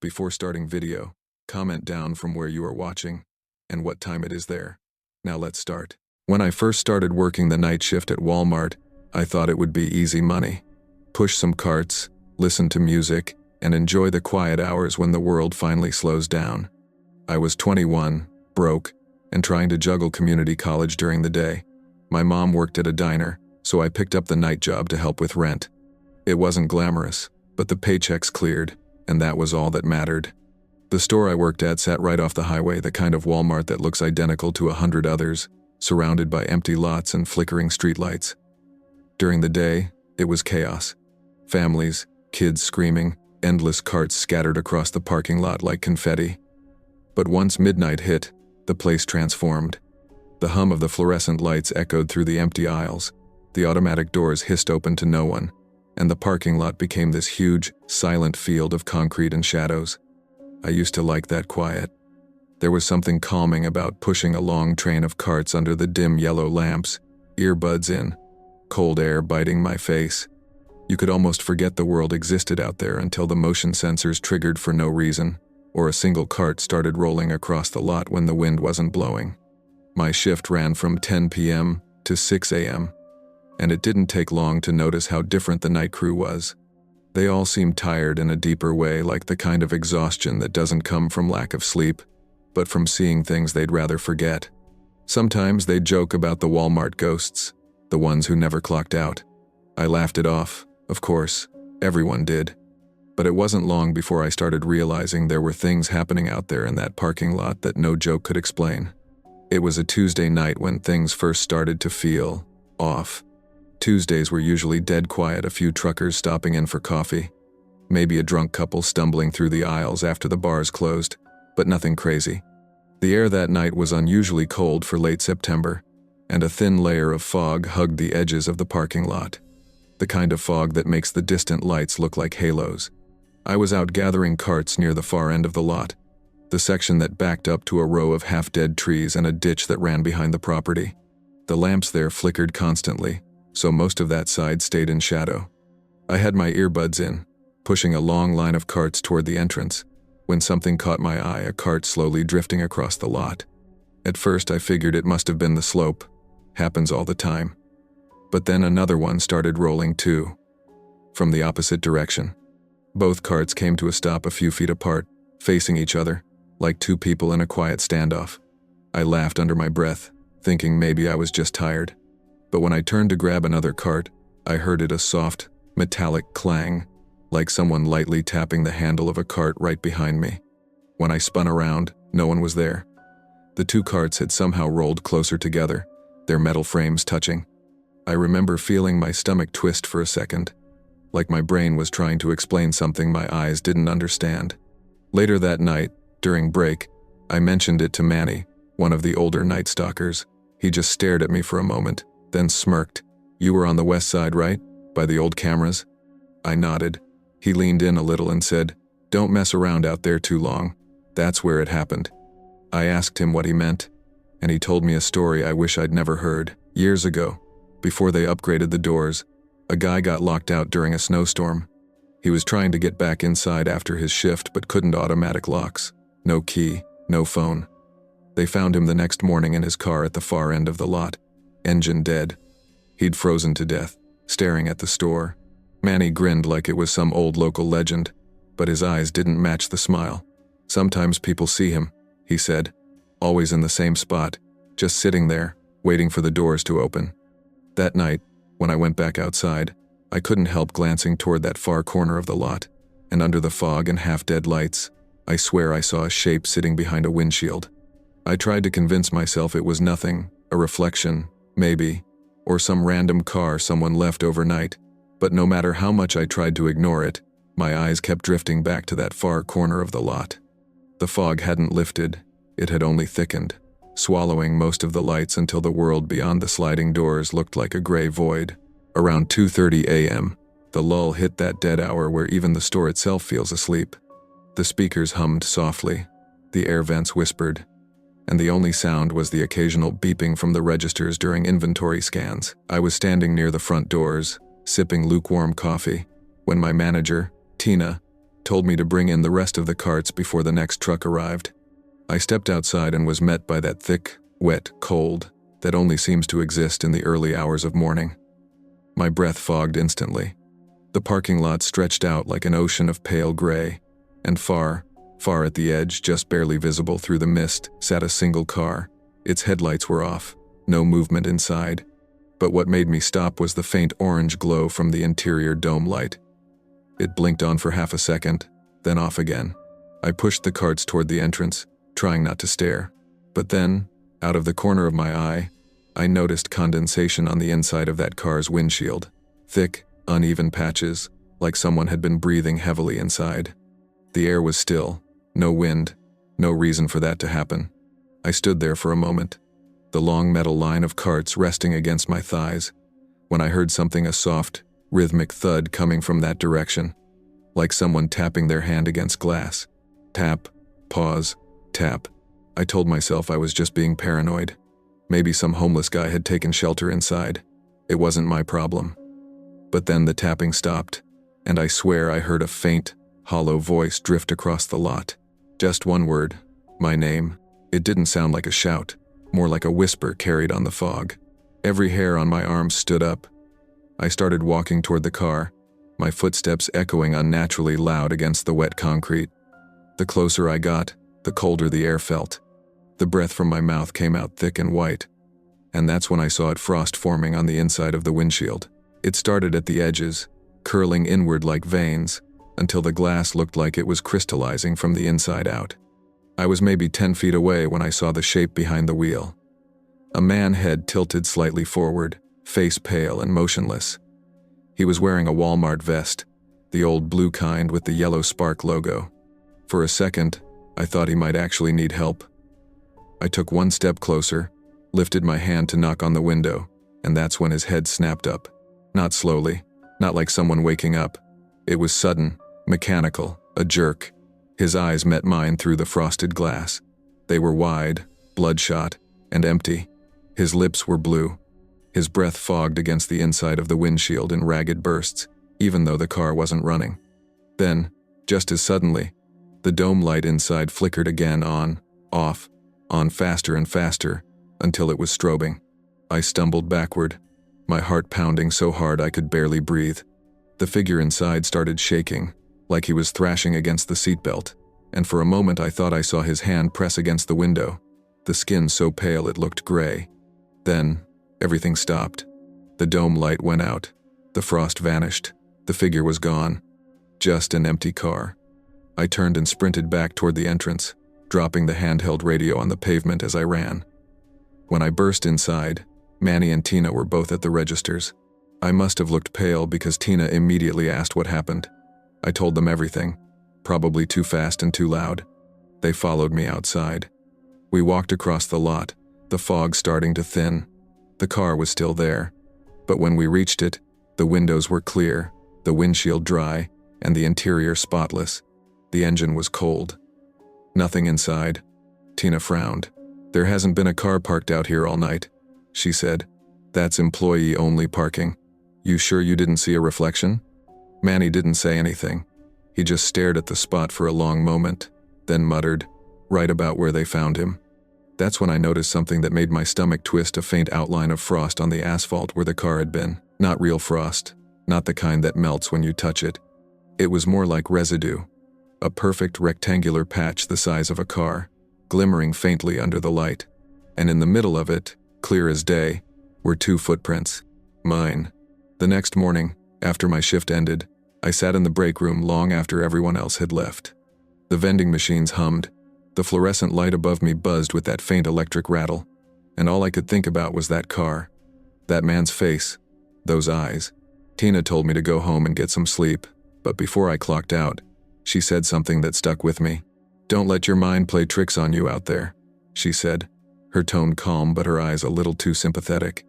Before starting video, comment down from where you are watching and what time it is there. Now let's start. When I first started working the night shift at Walmart, I thought it would be easy money. Push some carts, listen to music, and enjoy the quiet hours when the world finally slows down. I was 21, broke, and trying to juggle community college during the day. My mom worked at a diner, so I picked up the night job to help with rent. It wasn't glamorous, but the paychecks cleared, and that was all that mattered. The store I worked at sat right off the highway, the kind of Walmart that looks identical to 100 others, surrounded by empty lots and flickering streetlights. During the day, it was chaos. Families, kids screaming, endless carts scattered across the parking lot like confetti. But once midnight hit, the place transformed. The hum of the fluorescent lights echoed through the empty aisles, the automatic doors hissed open to no one, and the parking lot became this huge, silent field of concrete and shadows. I used to like that quiet. There was something calming about pushing a long train of carts under the dim yellow lamps, earbuds in, cold air biting my face. You could almost forget the world existed out there until the motion sensors triggered for no reason, or a single cart started rolling across the lot when the wind wasn't blowing. My shift ran from 10 p.m. to 6 a.m., and it didn't take long to notice how different the night crew was. They all seemed tired in a deeper way, like the kind of exhaustion that doesn't come from lack of sleep, but from seeing things they'd rather forget. Sometimes they'd joke about the Walmart ghosts, the ones who never clocked out. I laughed it off, of course, everyone did. But it wasn't long before I started realizing there were things happening out there in that parking lot that no joke could explain. It was a Tuesday night when things first started to feel off. Tuesdays were usually dead quiet, a few truckers stopping in for coffee, maybe a drunk couple stumbling through the aisles after the bars closed, but nothing crazy. The air that night was unusually cold for late September, and a thin layer of fog hugged the edges of the parking lot, the kind of fog that makes the distant lights look like halos. I was out gathering carts near the far end of the lot, the section that backed up to a row of half-dead trees and a ditch that ran behind the property. The lamps there flickered constantly, so most of that side stayed in shadow. I had my earbuds in, pushing a long line of carts toward the entrance, when something caught my eye, a cart slowly drifting across the lot. At first I figured it must have been the slope. Happens all the time. But then another one started rolling too, from the opposite direction. Both carts came to a stop a few feet apart, facing each other, like two people in a quiet standoff. I laughed under my breath, thinking maybe I was just tired. But when I turned to grab another cart, I heard it a soft, metallic clang, like someone lightly tapping the handle of a cart right behind me. When I spun around, no one was there. The two carts had somehow rolled closer together, their metal frames touching. I remember feeling my stomach twist for a second, like my brain was trying to explain something my eyes didn't understand. Later that night, during break, I mentioned it to Manny, one of the older night stalkers. He just stared at me for a moment, then smirked. "You were on the west side, right? By the old cameras?" I nodded. He leaned in a little and said, "Don't mess around out there too long. That's where it happened." I asked him what he meant, and he told me a story I wish I'd never heard. Years ago, before they upgraded the doors, a guy got locked out during a snowstorm. He was trying to get back inside after his shift but couldn't automatic locks. No key, no phone. They found him the next morning in his car at the far end of the lot, engine dead. He'd frozen to death, staring at the store. Manny grinned like it was some old local legend, but his eyes didn't match the smile. "Sometimes people see him," he said, "always in the same spot, just sitting there, waiting for the doors to open." That night, when I went back outside, I couldn't help glancing toward that far corner of the lot, and under the fog and half-dead lights, I swear I saw a shape sitting behind a windshield. I tried to convince myself it was nothing, a reflection, maybe, or some random car someone left overnight, but no matter how much I tried to ignore it, my eyes kept drifting back to that far corner of the lot. The fog hadn't lifted, it had only thickened, swallowing most of the lights until the world beyond the sliding doors looked like a gray void. Around 2:30 a.m., the lull hit that dead hour where even the store itself feels asleep. The speakers hummed softly, the air vents whispered, and the only sound was the occasional beeping from the registers during inventory scans. I was standing near the front doors, sipping lukewarm coffee, when my manager, Tina, told me to bring in the rest of the carts before the next truck arrived. I stepped outside and was met by that thick, wet cold that only seems to exist in the early hours of morning. My breath fogged instantly. The parking lot stretched out like an ocean of pale gray, and far at the edge, just barely visible through the mist, sat a single car. Its headlights were off, no movement inside. But what made me stop was the faint orange glow from the interior dome light. It blinked on for half a second, then off again. I pushed the carts toward the entrance, trying not to stare. But then, out of the corner of my eye, I noticed condensation on the inside of that car's windshield. Thick, uneven patches, like someone had been breathing heavily inside. The air was still, no wind, no reason for that to happen. I stood there for a moment, the long metal line of carts resting against my thighs, when I heard a soft, rhythmic thud coming from that direction, like someone tapping their hand against glass. Tap, pause, tap. I told myself I was just being paranoid. Maybe some homeless guy had taken shelter inside. It wasn't my problem. But then the tapping stopped, and I swear I heard a faint, hollow voice drift across the lot. Just one word, my name. It didn't sound like a shout, more like a whisper carried on the fog. Every hair on my arm stood up. I started walking toward the car, my footsteps echoing unnaturally loud against the wet concrete. The closer I got, the colder the air felt. The breath from my mouth came out thick and white, and that's when I saw it frost forming on the inside of the windshield. It started at the edges, curling inward like veins, until the glass looked like it was crystallizing from the inside out. I was maybe 10 feet away when I saw the shape behind the wheel. A man head tilted slightly forward, face pale and motionless. He was wearing a Walmart vest, the old blue kind with the yellow spark logo. For a second, I thought he might actually need help. I took one step closer, lifted my hand to knock on the window, and that's when his head snapped up. Not slowly, not like someone waking up. It was sudden, mechanical, a jerk. His eyes met mine through the frosted glass. They were wide, bloodshot, and empty. His lips were blue. His breath fogged against the inside of the windshield in ragged bursts, even though the car wasn't running. Then, just as suddenly, the dome light inside flickered again on, off, on faster and faster, until it was strobing. I stumbled backward, my heart pounding so hard I could barely breathe. The figure inside started shaking, like he was thrashing against the seatbelt, and for a moment I thought I saw his hand press against the window, the skin so pale it looked gray. Then, everything stopped. The dome light went out, the frost vanished, the figure was gone. Just an empty car. I turned and sprinted back toward the entrance, dropping the handheld radio on the pavement as I ran. When I burst inside, Manny and Tina were both at the registers. I must have looked pale because Tina immediately asked what happened. I told them everything, probably too fast and too loud. They followed me outside. We walked across the lot, the fog starting to thin. The car was still there, but when we reached it, the windows were clear, the windshield dry, and the interior spotless. The engine was cold. Nothing inside. Tina frowned. "There hasn't been a car parked out here all night," she said. "That's employee-only parking. You sure you didn't see a reflection?" Manny didn't say anything. He just stared at the spot for a long moment, then muttered, "Right about where they found him." That's when I noticed something that made my stomach twist, a faint outline of frost on the asphalt where the car had been. Not real frost, not the kind that melts when you touch it. It was more like residue, a perfect rectangular patch the size of a car, glimmering faintly under the light. And in the middle of it, clear as day, were 2 footprints. Mine. The next morning, after my shift ended, I sat in the break room long after everyone else had left. The vending machines hummed. The fluorescent light above me buzzed with that faint electric rattle, and all I could think about was that car, that man's face, those eyes. Tina told me to go home and get some sleep, but before I clocked out, she said something that stuck with me. "Don't let your mind play tricks on you out there," she said, her tone calm but her eyes a little too sympathetic.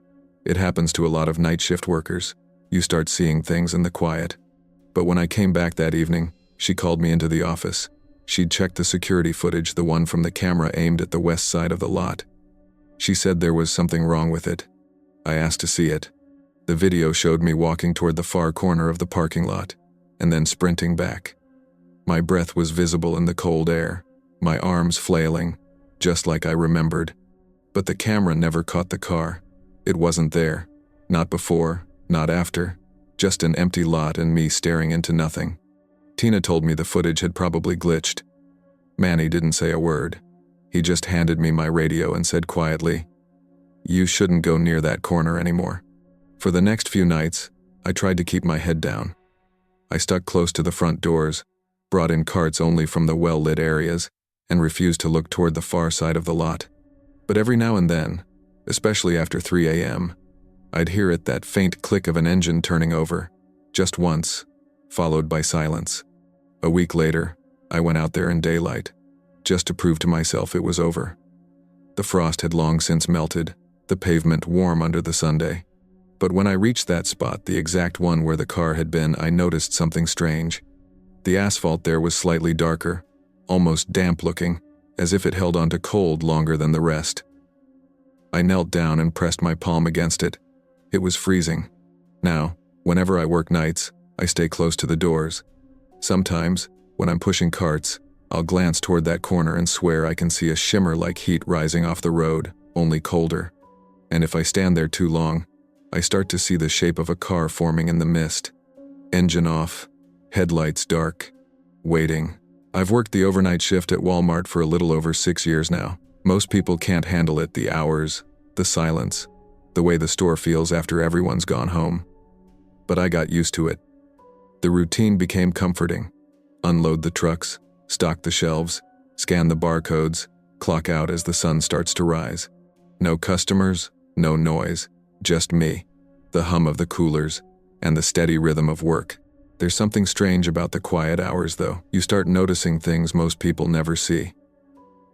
"It happens to a lot of night shift workers. You start seeing things in the quiet." But when I came back that evening, she called me into the office. She'd checked the security footage, the one from the camera aimed at the west side of the lot. She said there was something wrong with it. I asked to see it. The video showed me walking toward the far corner of the parking lot, and then sprinting back. My breath was visible in the cold air, my arms flailing, just like I remembered. But the camera never caught the car. It wasn't there. Not before, not after. Just an empty lot and me staring into nothing. Tina told me the footage had probably glitched. Manny didn't say a word. He just handed me my radio and said quietly, "You shouldn't go near that corner anymore." For the next few nights, I tried to keep my head down. I stuck close to the front doors, brought in carts only from the well-lit areas, and refused to look toward the far side of the lot. But every now and then, especially after 3 a.m., I'd hear it, that faint click of an engine turning over, just once, followed by silence. A week later, I went out there in daylight, just to prove to myself it was over. The frost had long since melted, the pavement warm under the Sunday. But when I reached that spot, the exact one where the car had been, I noticed something strange. The asphalt there was slightly darker, almost damp-looking, as if it held on to cold longer than the rest. I knelt down and pressed my palm against it. It was freezing. Now, whenever I work nights, I stay close to the doors. Sometimes, when I'm pushing carts, I'll glance toward that corner and swear I can see a shimmer like heat rising off the road, only colder. And if I stand there too long, I start to see the shape of a car forming in the mist. Engine off, headlights dark, waiting. I've worked the overnight shift at Walmart for a little over 6 years now. Most people can't handle it, the hours, the silence, the way the store feels after everyone's gone home. But I got used to it. The routine became comforting. Unload the trucks, stock the shelves, scan the barcodes, clock out as the sun starts to rise. No customers, no noise, just me, the hum of the coolers, and the steady rhythm of work. There's something strange about the quiet hours, though. You start noticing things most people never see.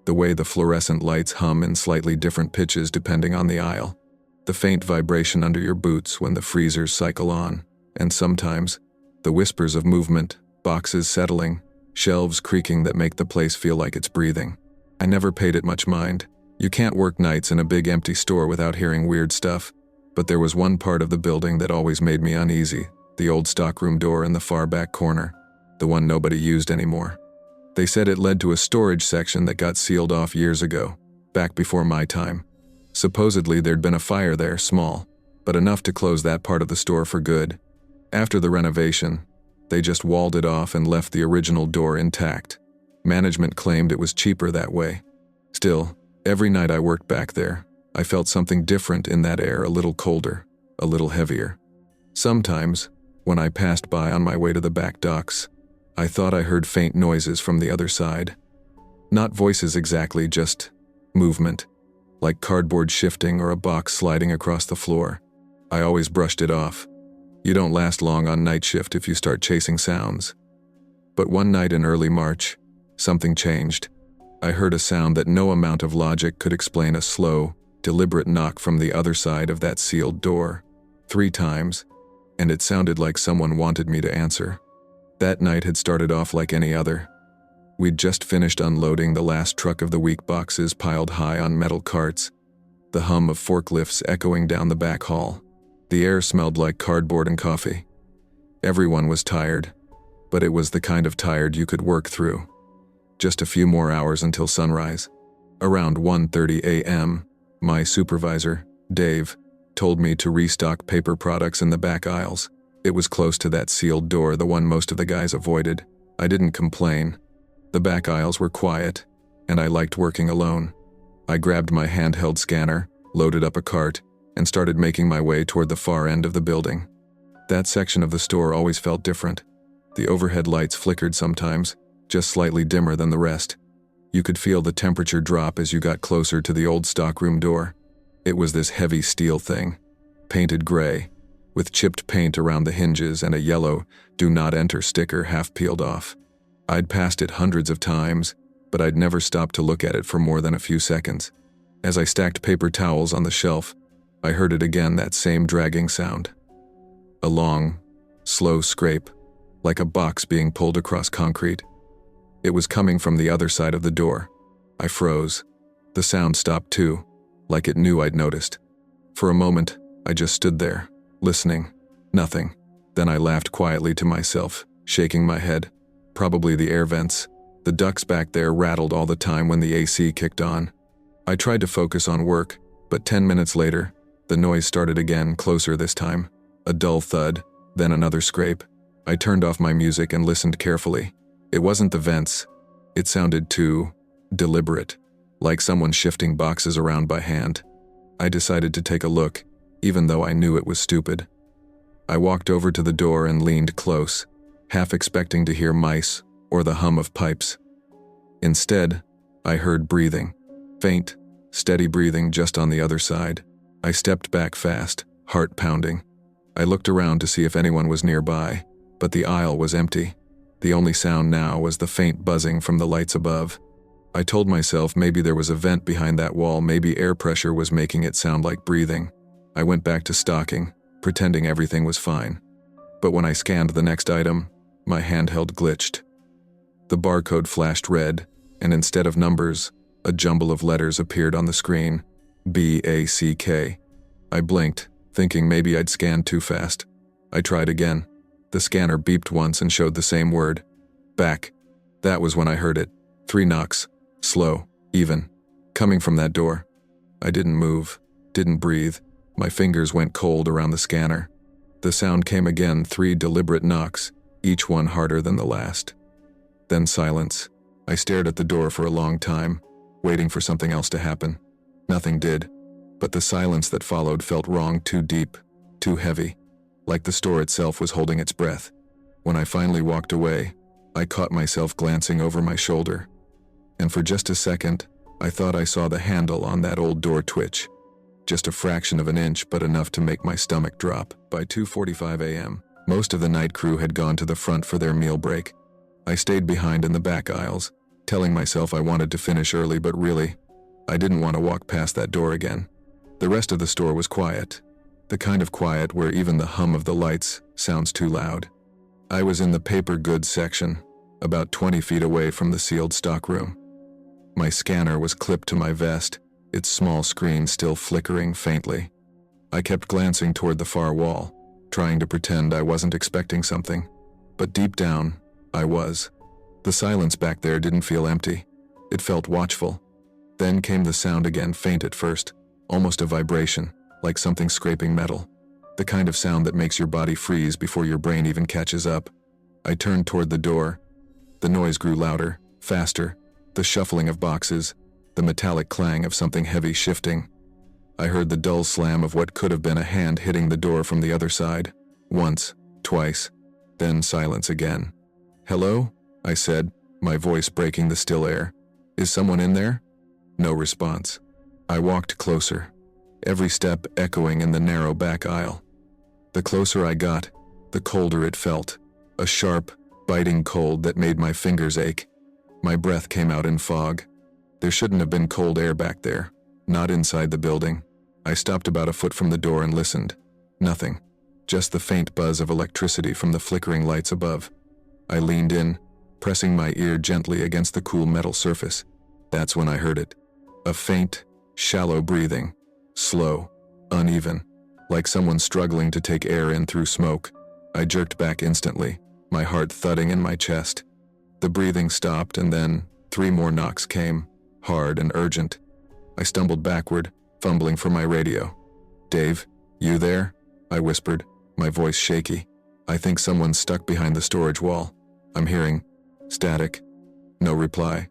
The way the fluorescent lights hum in slightly different pitches depending on the aisle. The faint vibration under your boots when the freezers cycle on. And sometimes, the whispers of movement, boxes settling, shelves creaking that make the place feel like it's breathing. I never paid it much mind. You can't work nights in a big empty store without hearing weird stuff. But there was one part of the building that always made me uneasy. The old stockroom door in the far back corner, the one nobody used anymore. They said it led to a storage section that got sealed off years ago, back before my time. Supposedly there'd been a fire there, small, but enough to close that part of the store for good. After the renovation, they just walled it off and left the original door intact. Management claimed it was cheaper that way. Still, every night I worked back there, I felt something different in that air, a little colder, a little heavier. Sometimes, when I passed by on my way to the back docks, I thought I heard faint noises from the other side. Not voices exactly, just movement, like cardboard shifting or a box sliding across the floor. I always brushed it off. You don't last long on night shift if you start chasing sounds. But one night in early March, something changed. I heard a sound that no amount of logic could explain, a slow, deliberate knock from the other side of that sealed door. 3 times, and it sounded like someone wanted me to answer. That night had started off like any other. We'd just finished unloading the last truck of the week, boxes piled high on metal carts, the hum of forklifts echoing down the back hall. The air smelled like cardboard and coffee. Everyone was tired, but it was the kind of tired you could work through. Just a few more hours until sunrise. Around 1:30 a.m., my supervisor, Dave, told me to restock paper products in the back aisles. It was close to that sealed door, the one most of the guys avoided. I didn't complain. The back aisles were quiet, and I liked working alone. I grabbed my handheld scanner, loaded up a cart, and started making my way toward the far end of the building. That section of the store always felt different. The overhead lights flickered sometimes, just slightly dimmer than the rest. You could feel the temperature drop as you got closer to the old stockroom door. It was this heavy steel thing, painted gray, with chipped paint around the hinges and a yellow "Do Not Enter" sticker half peeled off. I'd passed it hundreds of times, but I'd never stopped to look at it for more than a few seconds. As I stacked paper towels on the shelf, I heard it again, that same dragging sound. A long, slow scrape, like a box being pulled across concrete. It was coming from the other side of the door. I froze. The sound stopped too, like it knew I'd noticed. For a moment, I just stood there, listening. Nothing. Then I laughed quietly to myself, shaking my head. Probably the air vents. The ducts back there rattled all the time when the AC kicked on. I tried to focus on work, but 10 minutes later, the noise started again, closer this time. A dull thud, then another scrape. I turned off my music and listened carefully. It wasn't the vents. It sounded too deliberate, like someone shifting boxes around by hand. I decided to take a look, even though I knew it was stupid. I walked over to the door and leaned close, half expecting to hear mice or the hum of pipes. Instead, I heard breathing. Faint, steady breathing just on the other side. I stepped back fast, heart pounding. I looked around to see if anyone was nearby, but the aisle was empty. The only sound now was the faint buzzing from the lights above. I told myself maybe there was a vent behind that wall, maybe air pressure was making it sound like breathing. I went back to stocking, pretending everything was fine. But when I scanned the next item, my handheld glitched. The barcode flashed red, and instead of numbers, a jumble of letters appeared on the screen. BACK. I blinked, thinking maybe I'd scanned too fast. I tried again. The scanner beeped once and showed the same word. Back. That was when I heard it. 3 knocks. Slow, even, coming from that door. I didn't move, didn't breathe. My fingers went cold around the scanner. The sound came again, 3 deliberate knocks, each one harder than the last. Then silence. I stared at the door for a long time, waiting for something else to happen. Nothing did, but the silence that followed felt wrong, too deep, too heavy, like the store itself was holding its breath. When I finally walked away, I caught myself glancing over my shoulder. And for just a second, I thought I saw the handle on that old door twitch. Just a fraction of an inch, but enough to make my stomach drop. By 2:45 a.m., most of the night crew had gone to the front for their meal break. I stayed behind in the back aisles, telling myself I wanted to finish early, but really, I didn't want to walk past that door again. The rest of the store was quiet. The kind of quiet where even the hum of the lights sounds too loud. I was in the paper goods section, about 20 feet away from the sealed stockroom. My scanner was clipped to my vest, its small screen still flickering faintly. I kept glancing toward the far wall, trying to pretend I wasn't expecting something. But deep down, I was. The silence back there didn't feel empty. It felt watchful. Then came the sound again, faint at first, almost a vibration, like something scraping metal. The kind of sound that makes your body freeze before your brain even catches up. I turned toward the door. The noise grew louder, faster. The shuffling of boxes, the metallic clang of something heavy shifting. I heard the dull slam of what could have been a hand hitting the door from the other side. Once, twice, then silence again. "Hello?" I said, my voice breaking the still air. "Is someone in there?" No response. I walked closer, every step echoing in the narrow back aisle. The closer I got, the colder it felt, a sharp, biting cold that made my fingers ache. My breath came out in fog. There shouldn't have been cold air back there, not inside the building. I stopped about a foot from the door and listened. Nothing, just the faint buzz of electricity from the flickering lights above. I leaned in, pressing my ear gently against the cool metal surface. That's when I heard it. A faint, shallow breathing, slow, uneven, like someone struggling to take air in through smoke. I jerked back instantly, my heart thudding in my chest. The breathing stopped, and then 3 more knocks came, hard and urgent. I stumbled backward, fumbling for my radio. "Dave, you there?" I whispered, my voice shaky. "I think someone's stuck behind the storage wall. I'm hearing static." No reply,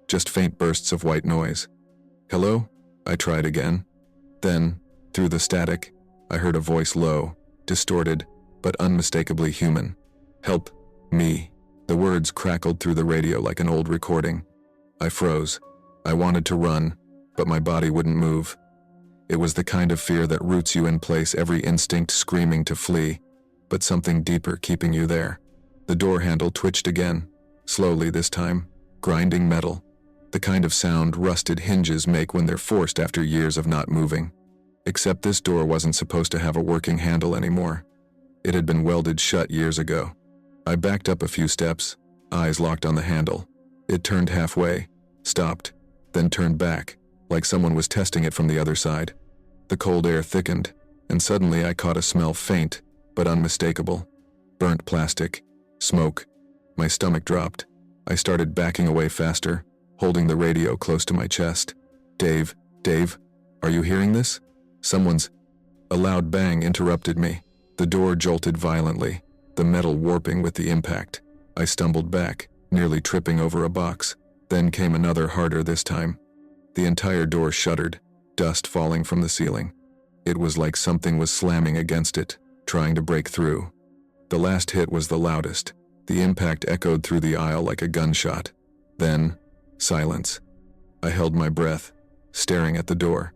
just faint bursts of white noise. "Hello?" I tried again. Then, through the static, I heard a voice, low, distorted, but unmistakably human. "Help me." The words crackled through the radio like an old recording. I froze. I wanted to run, but my body wouldn't move. It was the kind of fear that roots you in place, every instinct screaming to flee, but something deeper keeping you there. The door handle twitched again, slowly this time, grinding metal, the kind of sound rusted hinges make when they're forced after years of not moving. Except this door wasn't supposed to have a working handle anymore. It had been welded shut years ago. I backed up a few steps, eyes locked on the handle. It turned halfway, stopped, then turned back, like someone was testing it from the other side. The cold air thickened, and suddenly I caught a smell, faint but unmistakable. Burnt plastic, smoke, My stomach dropped. I started backing away faster, holding the radio close to my chest. Dave, are you hearing this? A loud bang interrupted me. The door jolted violently, the metal warping with the impact. I stumbled back, nearly tripping over a box. Then came another, harder this time. The entire door shuddered, dust falling from the ceiling. It was like something was slamming against it, trying to break through. The last hit was the loudest. The impact echoed through the aisle like a gunshot. Then, silence. I held my breath, staring at the door.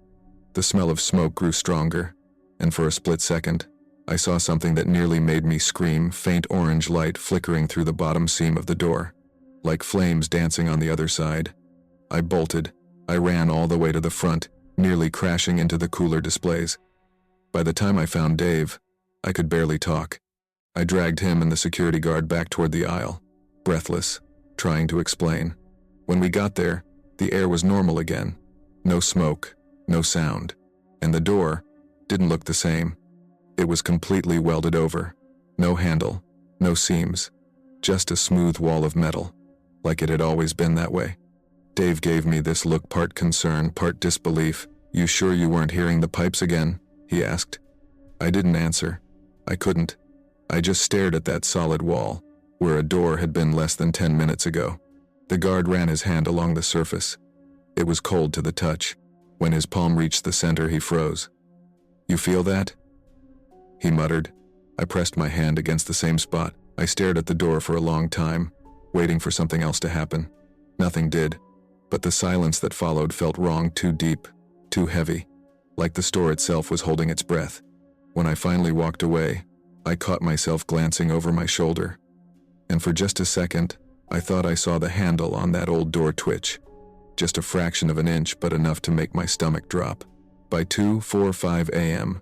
The smell of smoke grew stronger, and for a split second, I saw something that nearly made me scream, faint orange light flickering through the bottom seam of the door, like flames dancing on the other side. I bolted. I ran all the way to the front, nearly crashing into the cooler displays. By the time I found Dave, I could barely talk. I dragged him and the security guard back toward the aisle, breathless, trying to explain. When we got there, the air was normal again. No smoke, no sound, and the door didn't look the same. It was completely welded over. No handle, no seams, just a smooth wall of metal, like it had always been that way. Dave gave me this look, part concern, part disbelief. "You sure you weren't hearing the pipes again?" he asked. I didn't answer. I couldn't. I just stared at that solid wall, where a door had been less than 10 minutes ago. The guard ran his hand along the surface. It was cold to the touch. When his palm reached the center, he froze. "You feel that?" he muttered. I pressed my hand against the same spot. I stared at the door for a long time, waiting for something else to happen. Nothing did, but the silence that followed felt wrong, too deep, too heavy, like the store itself was holding its breath. When I finally walked away, I caught myself glancing over my shoulder, and for just a second, I thought I saw the handle on that old door twitch. Just a fraction of an inch, but enough to make my stomach drop. By 2:45 a.m.,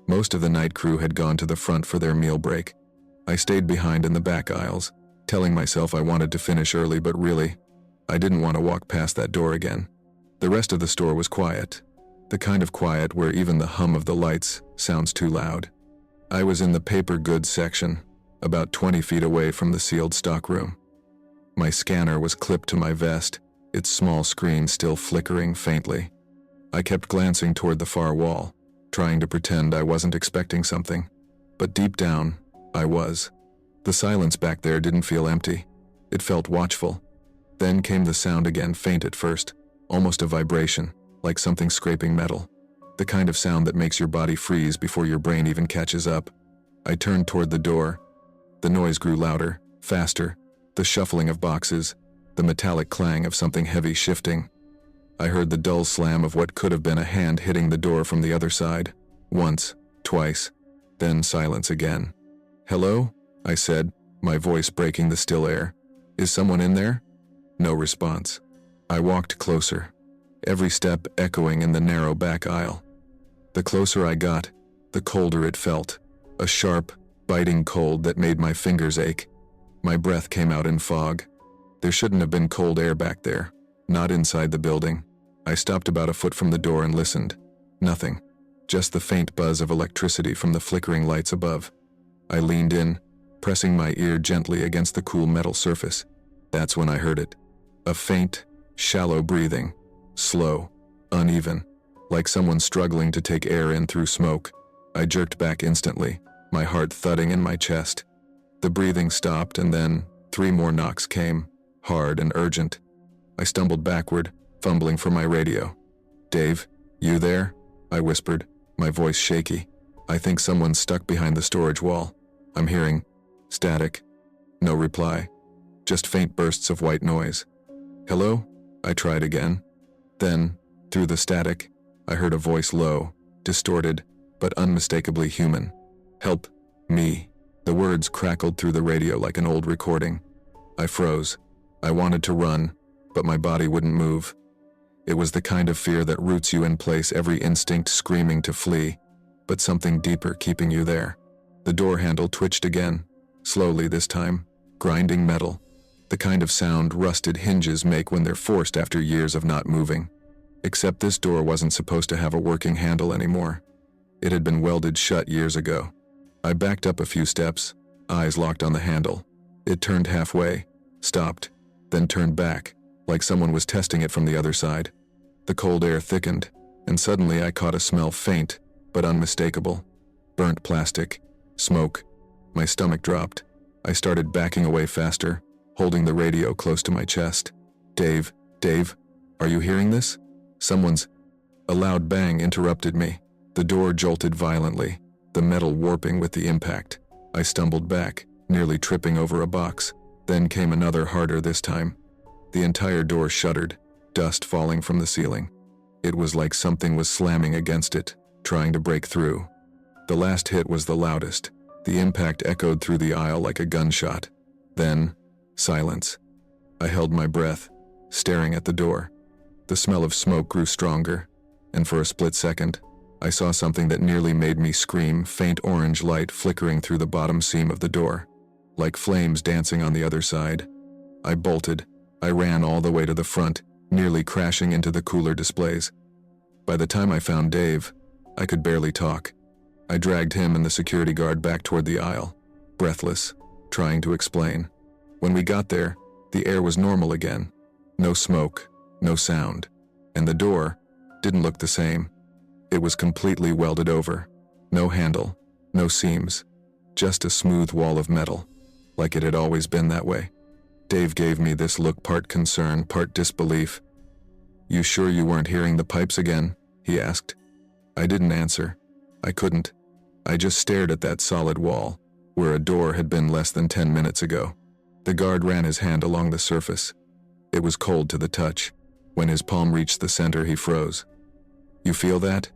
most of the night crew had gone to the front for their meal break. I stayed behind in the back aisles, telling myself I wanted to finish early, but really, I didn't want to walk past that door again. The rest of the store was quiet, the kind of quiet where even the hum of the lights sounds too loud. I was in the paper goods section, about 20 feet away from the sealed stockroom. My scanner was clipped to my vest, its small screen still flickering faintly. I kept glancing toward the far wall, trying to pretend I wasn't expecting something, but deep down, I was. The silence back there didn't feel empty. It felt watchful. Then came the sound again, faint at first, almost a vibration, like something scraping metal. The kind of sound that makes your body freeze before your brain even catches up. I turned toward the door. The noise grew louder, faster, the shuffling of boxes, the metallic clang of something heavy shifting. I heard the dull slam of what could have been a hand hitting the door from the other side. Once, twice, then silence again. "Hello?" I said, my voice breaking the still air. "Is someone in there?" No response. I walked closer, every step echoing in the narrow back aisle. The closer I got, the colder it felt, a sharp, biting cold that made my fingers ache. My breath came out in fog. There shouldn't have been cold air back there, not inside the building. I stopped about a foot from the door and listened. Nothing, just the faint buzz of electricity from the flickering lights above. I leaned in, pressing my ear gently against the cool metal surface. That's when I heard it. A faint, shallow breathing, slow, uneven, like someone struggling to take air in through smoke. I jerked back instantly, my heart thudding in my chest. The breathing stopped, and then 3 more knocks came, hard and urgent. I stumbled backward, fumbling for my radio. "Dave, you there?" I whispered, my voice shaky. "I think someone's stuck behind the storage wall. I'm hearing static." No reply, just faint bursts of white noise. "Hello?" I tried again. Then, through the static, I heard a voice, low, distorted, but unmistakably human. "Help me." The words crackled through the radio like an old recording. I froze. I wanted to run, but my body wouldn't move. It was the kind of fear that roots you in place, every instinct screaming to flee, but something deeper keeping you there. The door handle twitched again, slowly this time, grinding metal, the kind of sound rusted hinges make when they're forced after years of not moving. Except this door wasn't supposed to have a working handle anymore. It had been welded shut years ago. I backed up a few steps, eyes locked on the handle. It turned halfway, stopped, then turned back, like someone was testing it from the other side. The cold air thickened, and suddenly I caught a smell faint, but unmistakable. Burnt plastic, smoke. My stomach dropped. I started backing away faster, holding the radio close to my chest. Dave, are you hearing this? A loud bang interrupted me. The door jolted violently, the metal warping with the impact. I stumbled back, nearly tripping over a box. Then came another, harder this time. The entire door shuddered, dust falling from the ceiling. It was like something was slamming against it, trying to break through. The last hit was the loudest. The impact echoed through the aisle like a gunshot. Then, silence. I held my breath, staring at the door. The smell of smoke grew stronger, and for a split second, I saw something that nearly made me scream, faint orange light flickering through the bottom seam of the door, like flames dancing on the other side. I bolted. I ran all the way to the front, nearly crashing into the cooler displays. By the time I found Dave, I could barely talk. I dragged him and the security guard back toward the aisle, breathless, trying to explain. When we got there, the air was normal again. No smoke, no sound, and the door didn't look the same. It was completely welded over. No handle, no seams, just a smooth wall of metal, like it had always been that way. Dave gave me this look, part concern, part disbelief. "You sure you weren't hearing the pipes again?" he asked. I didn't answer. I couldn't. I just stared at that solid wall, where a door had been less than 10 minutes ago. The guard ran his hand along the surface. It was cold to the touch. When his palm reached the center, he froze. "You feel that?"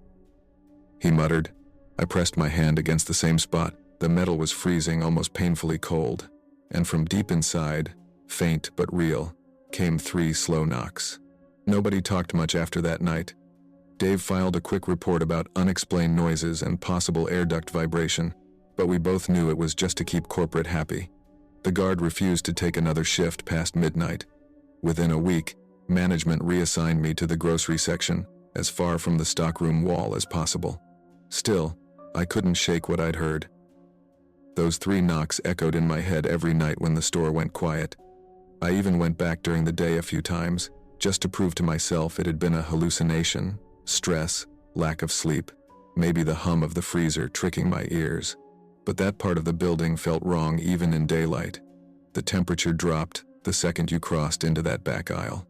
he muttered. I pressed my hand against the same spot. The metal was freezing, almost painfully cold, and from deep inside, faint but real, came 3 slow knocks. Nobody talked much after that night. Dave filed a quick report about unexplained noises and possible air duct vibration, but we both knew it was just to keep corporate happy. The guard refused to take another shift past midnight. Within a week, management reassigned me to the grocery section, as far from the stockroom wall as possible. Still, I couldn't shake what I'd heard. Those 3 knocks echoed in my head every night when the store went quiet. I even went back during the day a few times, just to prove to myself it had been a hallucination, stress, lack of sleep, maybe the hum of the freezer tricking my ears. But that part of the building felt wrong even in daylight. The temperature dropped the second you crossed into that back aisle.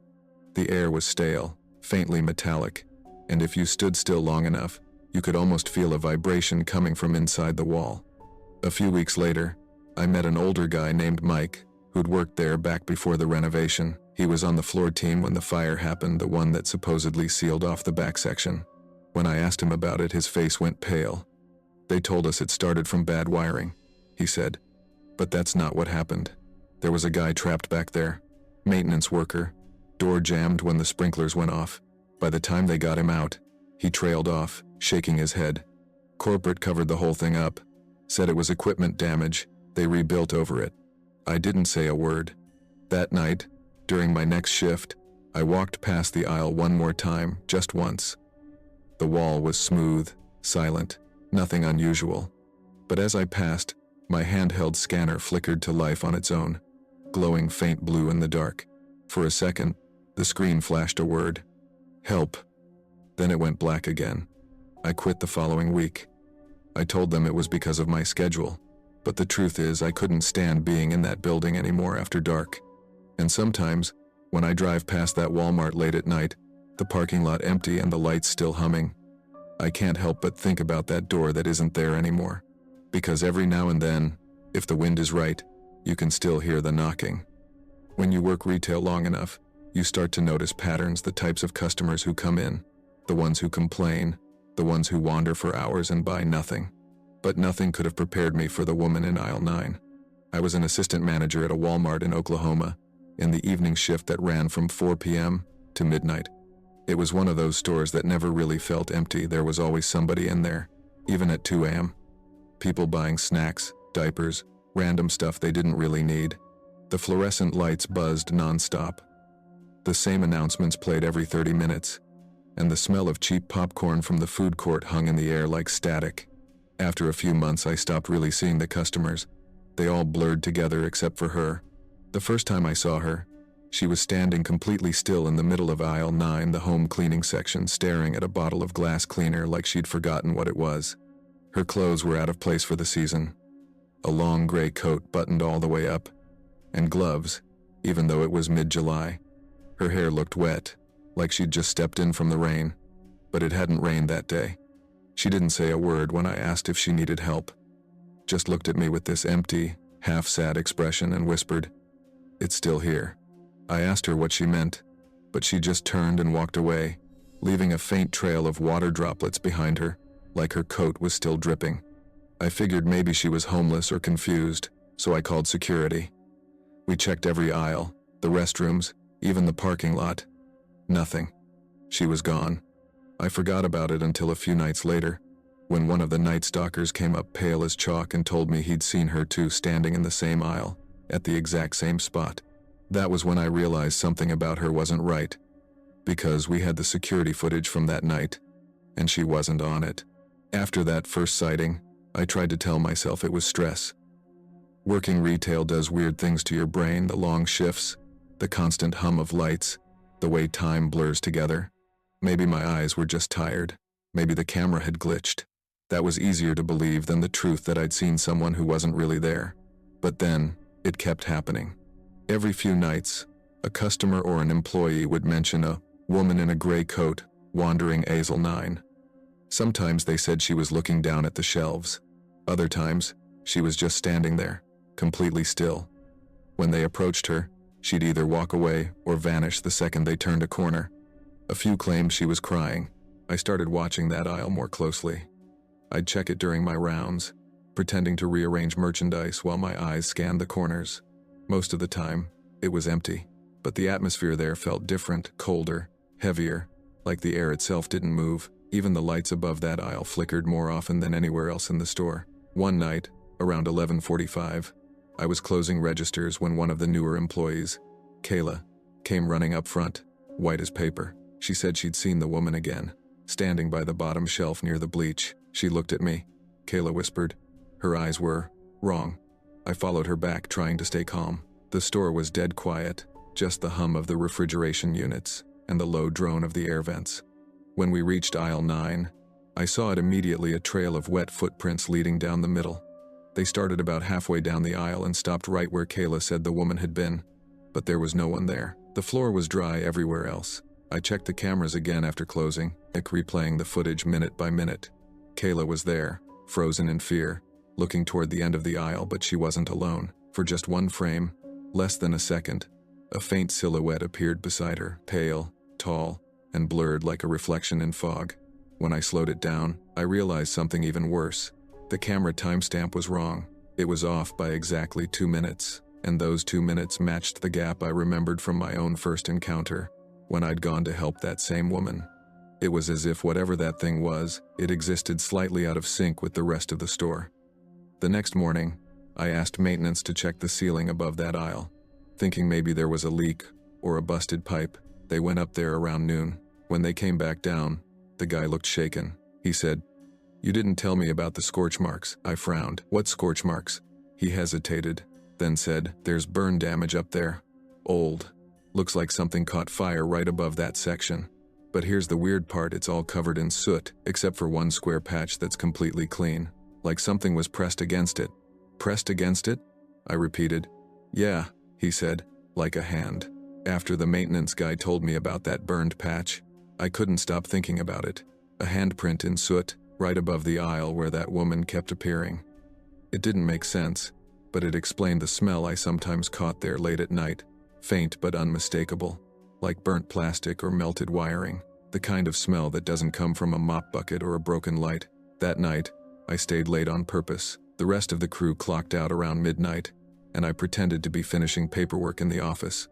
The air was stale, faintly metallic, and if you stood still long enough, you could almost feel a vibration coming from inside the wall. A few weeks later, I met an older guy named Mike, who'd worked there back before the renovation. He was on the floor team when the fire happened, the one that supposedly sealed off the back section. When I asked him about it, his face went pale. "They told us it started from bad wiring," he said. "But that's not what happened. There was a guy trapped back there, maintenance worker, door jammed when the sprinklers went off. By the time they got him out, he trailed off, shaking his head. Corporate covered the whole thing up, said it was equipment damage, they rebuilt over it." I didn't say a word. That night, during my next shift, I walked past the aisle one more time, just once. The wall was smooth, silent, nothing unusual. But as I passed, my handheld scanner flickered to life on its own, glowing faint blue in the dark. For a second, the screen flashed a word, "Help." Then it went black again. I quit the following week. I told them it was because of my schedule, but the truth is I couldn't stand being in that building anymore after dark. And sometimes, when I drive past that Walmart late at night, the parking lot empty and the lights still humming, I can't help but think about that door that isn't there anymore. Because every now and then, if the wind is right, you can still hear the knocking. When you work retail long enough, you start to notice patterns, the types of customers who come in, the ones who complain, the ones who wander for hours and buy nothing. But nothing could have prepared me for the woman in aisle 9. I was an assistant manager at a Walmart in Oklahoma, in the evening shift that ran from 4 p.m. to midnight. It was one of those stores that never really felt empty. There was always somebody in there, even at 2 a.m. People buying snacks, diapers, random stuff they didn't really need. The fluorescent lights buzzed nonstop. The same announcements played every 30 minutes, and the smell of cheap popcorn from the food court hung in the air like static. After a few months, I stopped really seeing the customers. They all blurred together except for her. The first time I saw her, she was standing completely still in the middle of aisle 9, the home cleaning section, staring at a bottle of glass cleaner like she'd forgotten what it was. Her clothes were out of place for the season. A long gray coat buttoned all the way up, and gloves, even though it was mid-July. Her hair looked wet, like she'd just stepped in from the rain, but it hadn't rained that day. She didn't say a word when I asked if she needed help. Just looked at me with this empty, half-sad expression and whispered, "It's still here." I asked her what she meant, but she just turned and walked away, leaving a faint trail of water droplets behind her, like her coat was still dripping. I figured maybe she was homeless or confused, so I called security. We checked every aisle, the restrooms, even the parking lot. Nothing. She was gone. I forgot about it until a few nights later, when one of the night stalkers came up pale as chalk and told me he'd seen her too standing in the same aisle, at the exact same spot. That was when I realized something about her wasn't right, because we had the security footage from that night, and she wasn't on it. After that first sighting, I tried to tell myself it was stress. Working retail does weird things to your brain, the long shifts, the constant hum of lights, the way time blurs together. Maybe my eyes were just tired. Maybe the camera had glitched. That was easier to believe than the truth that I'd seen someone who wasn't really there. But then, it kept happening. Every few nights, a customer or an employee would mention a woman in a gray coat wandering aisle 9. Sometimes they said she was looking down at the shelves. Other times, she was just standing there, completely still. When they approached her, she'd either walk away or vanish the second they turned a corner. A few claimed she was crying. I started watching that aisle more closely. I'd check it during my rounds, pretending to rearrange merchandise while my eyes scanned the corners. Most of the time, it was empty, but the atmosphere there felt different, colder, heavier, like the air itself didn't move. Even the lights above that aisle flickered more often than anywhere else in the store. One night, around 11:45, I was closing registers when one of the newer employees, Kayla, came running up front, white as paper. She said she'd seen the woman again, standing by the bottom shelf near the bleach. She looked at me, Kayla whispered. Her eyes were wrong. I followed her back, trying to stay calm. The store was dead quiet, just the hum of the refrigeration units and the low drone of the air vents. When we reached aisle 9, I saw it immediately, a trail of wet footprints leading down the middle. They started about halfway down the aisle and stopped right where Kayla said the woman had been, but there was no one there. The floor was dry everywhere else. I checked the cameras again after closing, replaying the footage minute by minute. Kayla was there, frozen in fear, looking toward the end of the aisle, but she wasn't alone. For just one frame, less than a second, a faint silhouette appeared beside her, pale, tall, and blurred like a reflection in fog. When I slowed it down, I realized something even worse. The camera timestamp was wrong. It was off by exactly 2 minutes, and those 2 minutes matched the gap I remembered from my own first encounter, when I'd gone to help that same woman. It was as if whatever that thing was, it existed slightly out of sync with the rest of the store. The next morning, I asked maintenance to check the ceiling above that aisle, thinking maybe there was a leak or a busted pipe. They went up there around noon. When they came back down, the guy looked shaken. He said, "You didn't tell me about the scorch marks." I frowned. "What scorch marks?" He hesitated, then said, "There's burn damage up there. Old. Looks like something caught fire right above that section. But here's the weird part, it's all covered in soot, except for one square patch that's completely clean. Like something was pressed against it." "Pressed against it?" I repeated. "Yeah," he said, "like a hand." After the maintenance guy told me about that burned patch, I couldn't stop thinking about it. A handprint in soot, right above the aisle where that woman kept appearing. It didn't make sense, but it explained the smell I sometimes caught there late at night, faint but unmistakable, like burnt plastic or melted wiring, the kind of smell that doesn't come from a mop bucket or a broken light. That night, I stayed late on purpose. The rest of the crew clocked out around midnight, and I pretended to be finishing paperwork in the office.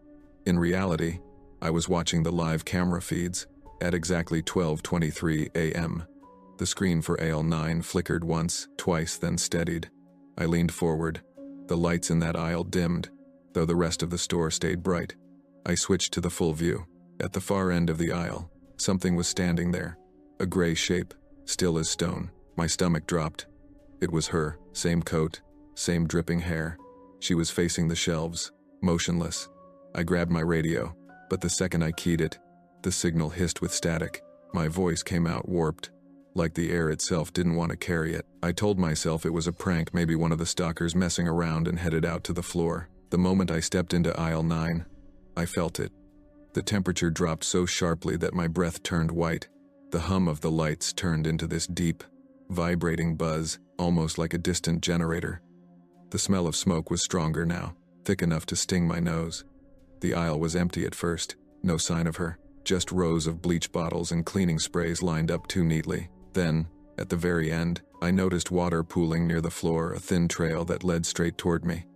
In reality, I was watching the live camera feeds at exactly 12:23 a.m. The screen for aisle 9 flickered once, twice, then steadied. I leaned forward. The lights in that aisle dimmed, though the rest of the store stayed bright. I switched to the full view. At the far end of the aisle, something was standing there, a gray shape, still as stone. My stomach dropped. It was her, same coat, same dripping hair. She was facing the shelves, motionless. I grabbed my radio, but the second I keyed it, the signal hissed with static. My voice came out warped, like the air itself didn't want to carry it. I told myself it was a prank, maybe one of the stalkers messing around, and headed out to the floor. The moment I stepped into aisle 9, I felt it. The temperature dropped so sharply that my breath turned white. The hum of the lights turned into this deep, vibrating buzz, almost like a distant generator. The smell of smoke was stronger now, thick enough to sting my nose. The aisle was empty at first, no sign of her, just rows of bleach bottles and cleaning sprays lined up too neatly. Then, at the very end, I noticed water pooling near the floor, a thin trail that led straight toward me.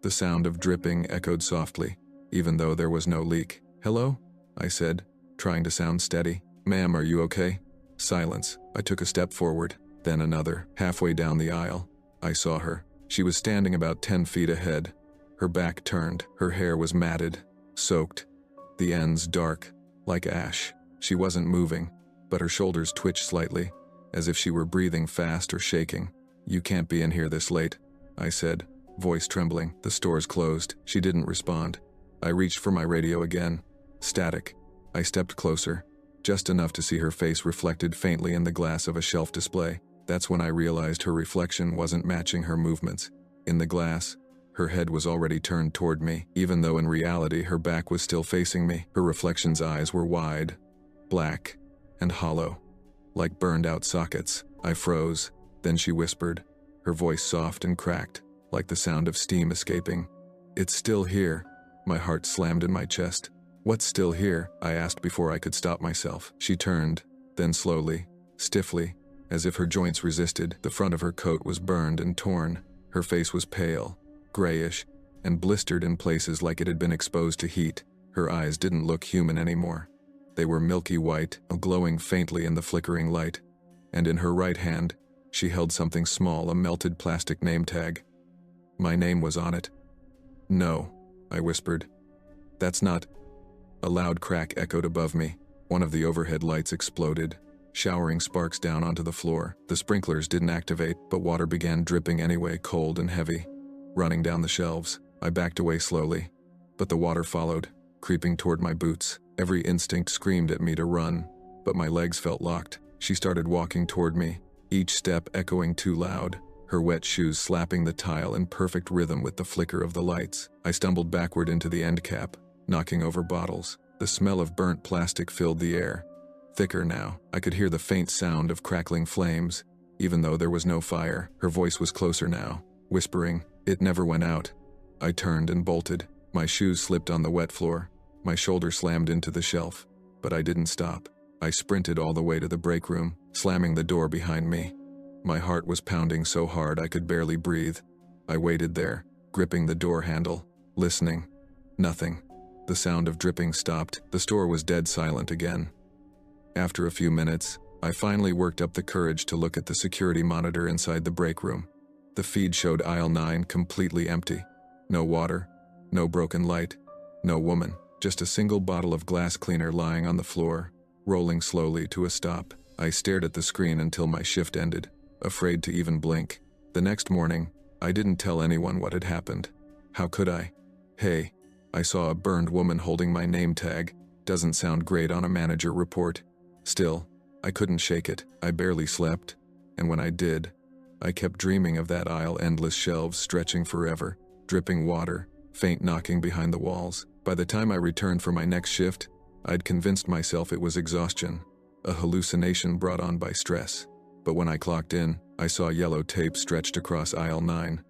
The sound of dripping echoed softly, even though there was no leak. "Hello?" I said, trying to sound steady. "Ma'am, are you okay?" Silence. I took a step forward, then another. Halfway down the aisle, I saw her. She was standing about 10 feet ahead. Her back turned, her hair was matted, soaked, the ends dark, like ash. She wasn't moving, but her shoulders twitched slightly, as if she were breathing fast or shaking. "You can't be in here this late," I said, voice trembling. "The store's closed." She didn't respond. I reached for my radio again. Static. I stepped closer, just enough to see her face reflected faintly in the glass of a shelf display. That's when I realized her reflection wasn't matching her movements. In the glass, her head was already turned toward me, even though in reality her back was still facing me. Her reflection's eyes were wide, black, and hollow, like burned-out sockets. I froze. Then she whispered, her voice soft and cracked, like the sound of steam escaping. "It's still here." My heart slammed in my chest. "What's still here?" I asked before I could stop myself. She turned, then slowly, stiffly, as if her joints resisted. The front of her coat was burned and torn. Her face was pale, grayish, and blistered in places like it had been exposed to heat. Her eyes didn't look human anymore. They were milky white, glowing faintly in the flickering light. And in her right hand, she held something small, a melted plastic name tag. My name was on it. "No," I whispered. "That's not..." A loud crack echoed above me. One of the overhead lights exploded, showering sparks down onto the floor. The sprinklers didn't activate, but water began dripping anyway, cold and heavy, running down the shelves. I backed away slowly, but the water followed, creeping toward my boots. Every instinct screamed at me to run, but my legs felt locked. She started walking toward me, each step echoing too loud, her wet shoes slapping the tile in perfect rhythm with the flicker of the lights. I stumbled backward into the end cap, knocking over bottles. The smell of burnt plastic filled the air. Thicker now, I could hear the faint sound of crackling flames, even though there was no fire. Her voice was closer now, whispering, "It never went out." I turned and bolted. My shoes slipped on the wet floor. My shoulder slammed into the shelf, but I didn't stop. I sprinted all the way to the break room, slamming the door behind me. My heart was pounding so hard I could barely breathe. I waited there, gripping the door handle, listening. Nothing. The sound of dripping stopped. The store was dead silent again. After a few minutes, I finally worked up the courage to look at the security monitor inside the break room. The feed showed aisle 9 completely empty. No water, no broken light, no woman, just a single bottle of glass cleaner lying on the floor, rolling slowly to a stop. I stared at the screen until my shift ended, afraid to even blink. The next morning, I didn't tell anyone what had happened. How could I? Hey, I saw a burned woman holding my name tag. Doesn't sound great on a manager report. Still, I couldn't shake it. I barely slept, and when I did, I kept dreaming of that aisle, endless shelves stretching forever, dripping water, faint knocking behind the walls. By the time I returned for my next shift, I'd convinced myself it was exhaustion, a hallucination brought on by stress. But when I clocked in, I saw yellow tape stretched across aisle 9.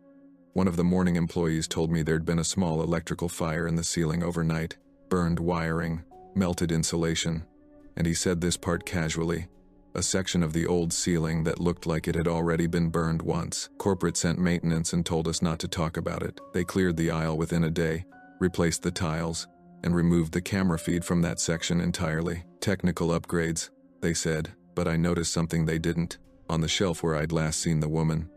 One of the morning employees told me there'd been a small electrical fire in the ceiling overnight, burned wiring, melted insulation, and he said this part casually, a section of the old ceiling that looked like it had already been burned once. Corporate sent maintenance and told us not to talk about it. They cleared the aisle within a day, replaced the tiles, and removed the camera feed from that section entirely. Technical upgrades, they said, but I noticed something they didn't. On the shelf where I'd last seen the woman,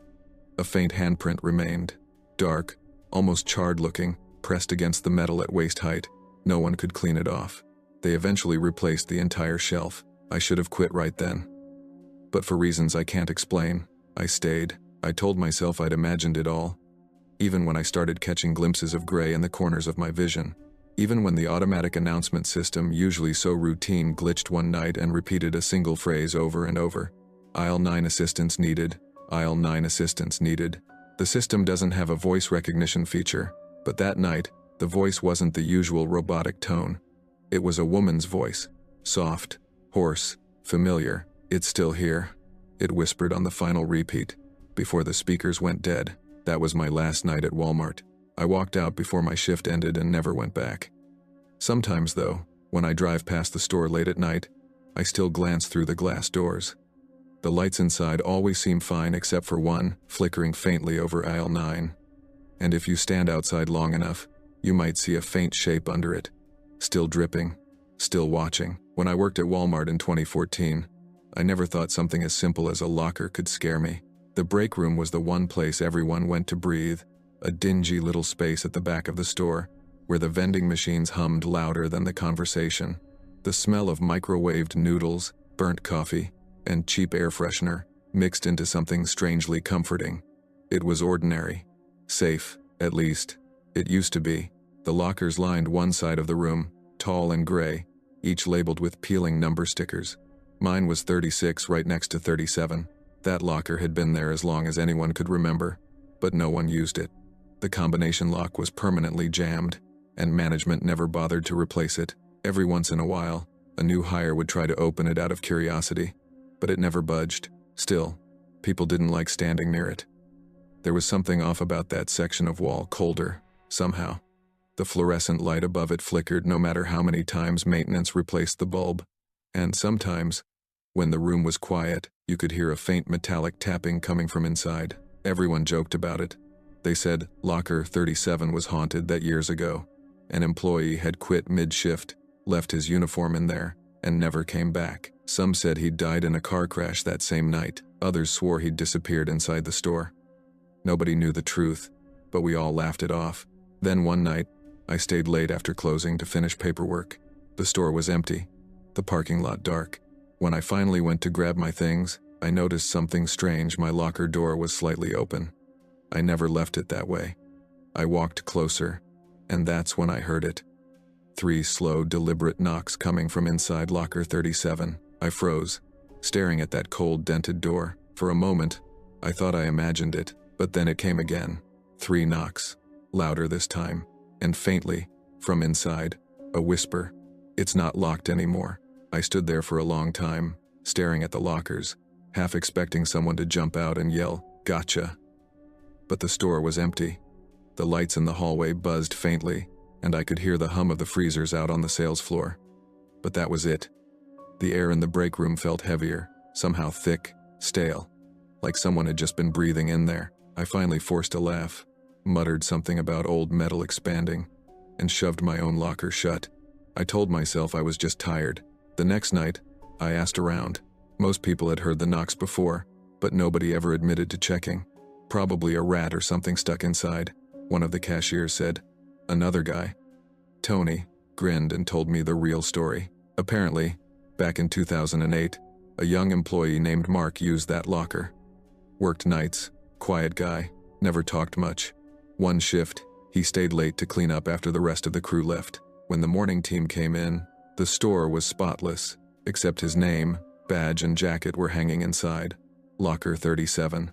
a faint handprint remained, dark, almost charred-looking, pressed against the metal at waist height. No one could clean it off. They eventually replaced the entire shelf. I should have quit right then. But for reasons I can't explain, I stayed. I told myself I'd imagined it all, even when I started catching glimpses of gray in the corners of my vision. Even when the automatic announcement system, usually so routine, glitched one night and repeated a single phrase over and over. Aisle 9 assistance needed. Aisle 9 assistance needed. The system doesn't have a voice recognition feature, but that night, the voice wasn't the usual robotic tone. It was a woman's voice. Soft, hoarse, familiar. "It's still here," it whispered on the final repeat, before the speakers went dead. That was my last night at Walmart. I walked out before my shift ended and never went back. Sometimes, though, when I drive past the store late at night, I still glance through the glass doors. The lights inside always seem fine except for one, flickering faintly over aisle 9. And if you stand outside long enough, you might see a faint shape under it. Still dripping, still watching. When I worked at Walmart in 2014, I never thought something as simple as a locker could scare me. The break room was the one place everyone went to breathe, a dingy little space at the back of the store, where the vending machines hummed louder than the conversation. The smell of microwaved noodles, burnt coffee, and cheap air freshener mixed into something strangely comforting. It was ordinary. Safe, at least. It used to be. The lockers lined one side of the room, tall and gray, each labeled with peeling number stickers. Mine was 36 right next to 37. That locker had been there as long as anyone could remember, but no one used it. The combination lock was permanently jammed, and management never bothered to replace it. Every once in a while, a new hire would try to open it out of curiosity, but it never budged. Still, people didn't like standing near it. There was something off about that section of wall, colder, somehow. The fluorescent light above it flickered no matter how many times maintenance replaced the bulb. And sometimes, when the room was quiet, you could hear a faint metallic tapping coming from inside. Everyone joked about it. They said Locker 37 was haunted, that years ago an employee had quit mid-shift, left his uniform in there, and never came back. Some said he'd died in a car crash that same night. Others swore he'd disappeared inside the store. Nobody knew the truth, but we all laughed it off. Then one night, I stayed late after closing to finish paperwork. The store was empty, the parking lot dark. When I finally went to grab my things, I noticed something strange. My locker door was slightly open. I never left it that way. I walked closer, and that's when I heard it. 3 slow, deliberate knocks coming from inside locker 37. I froze, staring at that cold, dented door. For a moment, I thought I imagined it, but then it came again. 3 knocks, louder this time, and faintly, from inside, a whisper. "It's not locked anymore." I stood there for a long time, staring at the lockers, half expecting someone to jump out and yell, "Gotcha!" But the store was empty. The lights in the hallway buzzed faintly, and I could hear the hum of the freezers out on the sales floor. But that was it. The air in the break room felt heavier, somehow thick, stale, like someone had just been breathing in there. I finally forced a laugh, muttered something about old metal expanding, and shoved my own locker shut. I told myself I was just tired. The next night, I asked around. Most people had heard the knocks before, but nobody ever admitted to checking. "Probably a rat or something stuck inside," one of the cashiers said. Another guy, Tony, grinned and told me the real story. Apparently, back in 2008, a young employee named Mark used that locker. Worked nights, quiet guy, never talked much. One shift, he stayed late to clean up after the rest of the crew left. When the morning team came in, the store was spotless, except his name, badge, and jacket were hanging inside. Locker 37.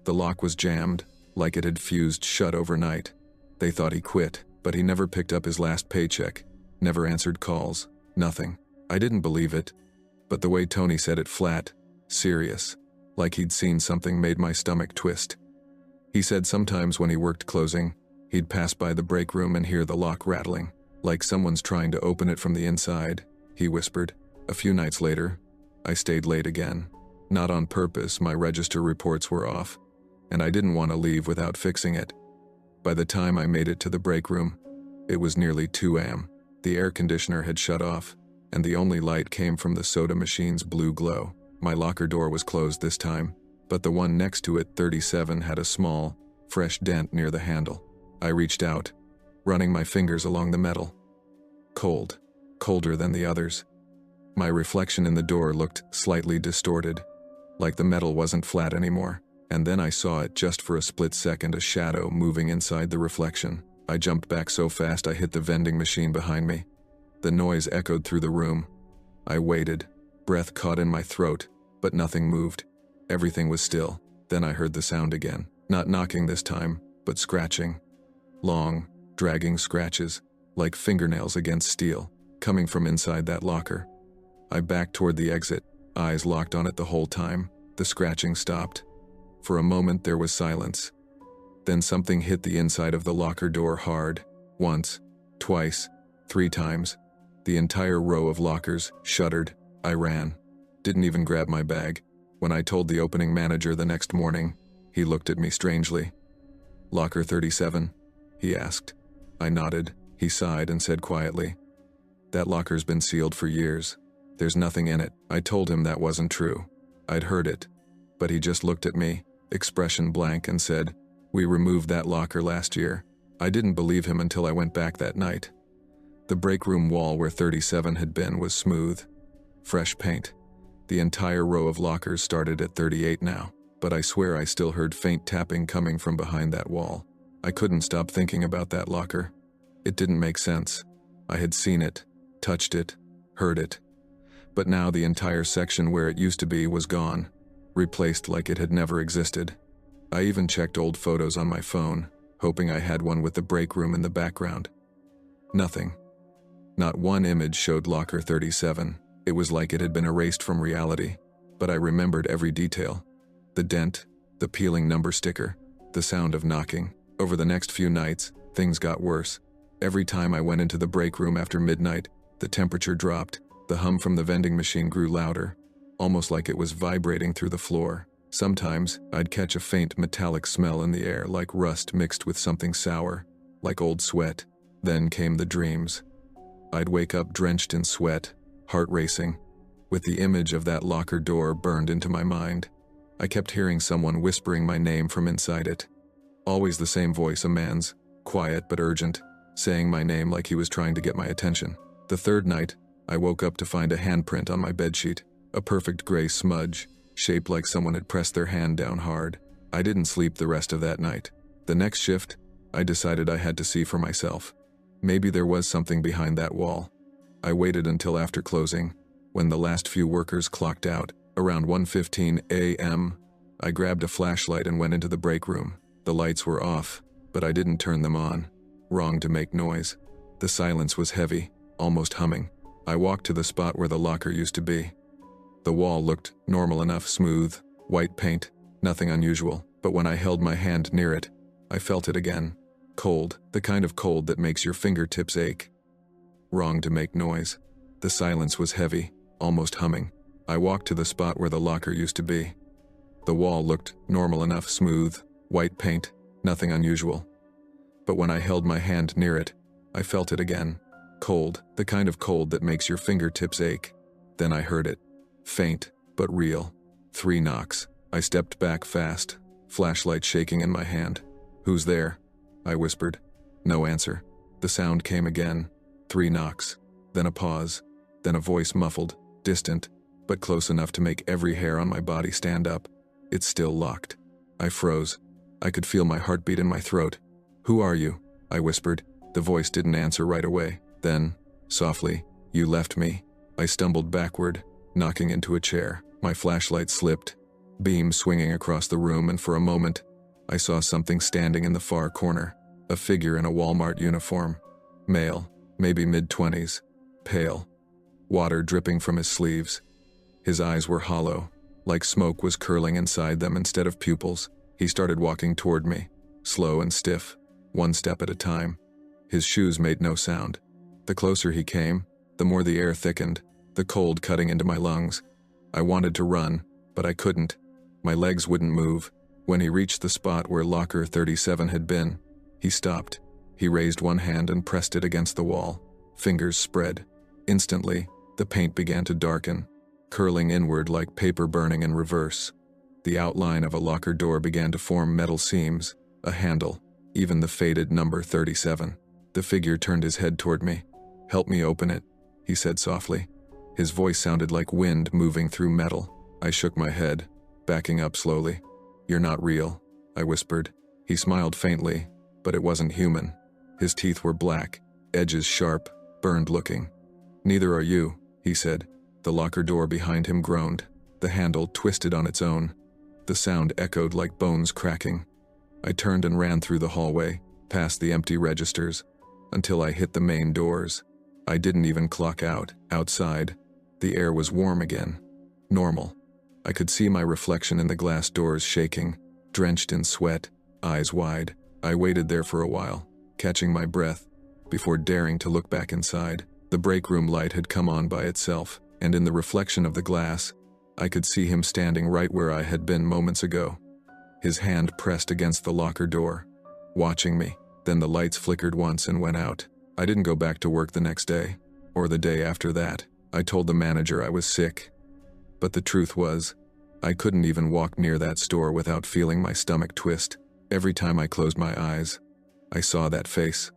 The lock was jammed, like it had fused shut overnight. They thought he quit, but he never picked up his last paycheck, never answered calls, nothing. I didn't believe it, but the way Tony said it, flat, serious, like he'd seen something, made my stomach twist. He said sometimes when he worked closing, he'd pass by the break room and hear the lock rattling, like someone's trying to open it from the inside, he whispered. A few nights later, I stayed late again. Not on purpose, my register reports were off, and I didn't want to leave without fixing it. By the time I made it to the break room, it was nearly 2 a.m. The air conditioner had shut off, and the only light came from the soda machine's blue glow. My locker door was closed this time, but the one next to it, 37, had a small, fresh dent near the handle. I reached out, running my fingers along the metal. Cold, colder than the others. My reflection in the door looked slightly distorted, like the metal wasn't flat anymore. And then I saw it just for a split second, a shadow moving inside the reflection. I jumped back so fast I hit the vending machine behind me. The noise echoed through the room. I waited, breath caught in my throat, but nothing moved. Everything was still. Then I heard the sound again. Not knocking this time, but scratching. Long, dragging scratches, like fingernails against steel, coming from inside that locker. I backed toward the exit, eyes locked on it the whole time. The scratching stopped. For a moment there was silence. Then something hit the inside of the locker door hard. Once, twice, 3 times. The entire row of lockers shuddered. I ran. Didn't even grab my bag. When I told the opening manager the next morning, he looked at me strangely. "Locker 37?" he asked. I nodded. He sighed and said quietly, "That locker's been sealed for years. There's nothing in it." I told him that wasn't true. I'd heard it. But he just looked at me, expression blank, and said, "We removed that locker last year." I didn't believe him until I went back that night. The break room wall where 37 had been was smooth. Fresh paint. The entire row of lockers started at 38 now, but I swear I still heard faint tapping coming from behind that wall. I couldn't stop thinking about that locker. It didn't make sense. I had seen it, touched it, heard it. But now the entire section where it used to be was gone, replaced like it had never existed. I even checked old photos on my phone, hoping I had one with the break room in the background. Nothing. Not one image showed locker 37. It was like it had been erased from reality, but I remembered every detail. The dent, the peeling number sticker, the sound of knocking. Over the next few nights, things got worse. Every time I went into the break room after midnight, the temperature dropped. The hum from the vending machine grew louder, almost like it was vibrating through the floor. Sometimes, I'd catch a faint metallic smell in the air, like rust mixed with something sour, like old sweat. Then came the dreams. I'd wake up drenched in sweat, heart racing, with the image of that locker door burned into my mind. I kept hearing someone whispering my name from inside it. Always the same voice, a man's, quiet but urgent, saying my name like he was trying to get my attention. The third night, I woke up to find a handprint on my bedsheet, a perfect gray smudge, shaped like someone had pressed their hand down hard. I didn't sleep the rest of that night. The next shift, I decided I had to see for myself. Maybe there was something behind that wall. I waited until after closing, when the last few workers clocked out. Around 1:15 a.m., I grabbed a flashlight and went into the break room. The lights were off, but I didn't turn them on. Wrong to make noise. The silence was heavy, almost humming. I walked to the spot where the locker used to be. The wall looked normal enough, smooth, white paint, nothing unusual, but when I held my hand near it, I felt it again. Cold, the kind of cold that makes your fingertips ache. Wrong to make noise. The silence was heavy, almost humming. I walked to the spot where the locker used to be. The wall looked normal enough, smooth, white paint, nothing unusual. But when I held my hand near it, I felt it again. Cold, the kind of cold that makes your fingertips ache. Then I heard it. Faint, but real. 3 knocks. I stepped back fast, flashlight shaking in my hand. "Who's there?" I whispered. No answer. The sound came again. 3 knocks. Then a pause. Then a voice muffled, distant, but close enough to make every hair on my body stand up. "It's still locked." I froze. I could feel my heartbeat in my throat. "Who are you?" I whispered. The voice didn't answer right away. Then, softly, "You left me." I stumbled backward, knocking into a chair. My flashlight slipped, beam swinging across the room, and for a moment, I saw something standing in the far corner. A figure in a Walmart uniform. Male, maybe mid-20s. Pale. Water dripping from his sleeves. His eyes were hollow, like smoke was curling inside them instead of pupils. He started walking toward me, slow and stiff, 1 step at a time. His shoes made no sound. The closer he came, the more the air thickened, the cold cutting into my lungs. I wanted to run, but I couldn't. My legs wouldn't move. When he reached the spot where locker 37 had been, he stopped. He raised one hand and pressed it against the wall. Fingers spread. Instantly, the paint began to darken, curling inward like paper burning in reverse. The outline of a locker door began to form metal seams, a handle, even the faded number 37. The figure turned his head toward me. "Help me open it," he said softly. His voice sounded like wind moving through metal. I shook my head, backing up slowly. "You're not real," I whispered. He smiled faintly, but it wasn't human. His teeth were black, edges sharp, burned looking. "Neither are you," he said. The locker door behind him groaned. The handle twisted on its own. The sound echoed like bones cracking. I turned and ran through the hallway, past the empty registers, until I hit the main doors. I didn't even clock out. Outside, the air was warm again. Normal. I could see my reflection in the glass doors shaking, drenched in sweat, eyes wide. I waited there for a while, catching my breath, before daring to look back inside. The break room light had come on by itself, and in the reflection of the glass, I could see him standing right where I had been moments ago. His hand pressed against the locker door, watching me. Then the lights flickered once and went out. I didn't go back to work the next day, or the day after that. I told the manager I was sick. But the truth was, I couldn't even walk near that store without feeling my stomach twist. Every time I closed my eyes, I saw that face.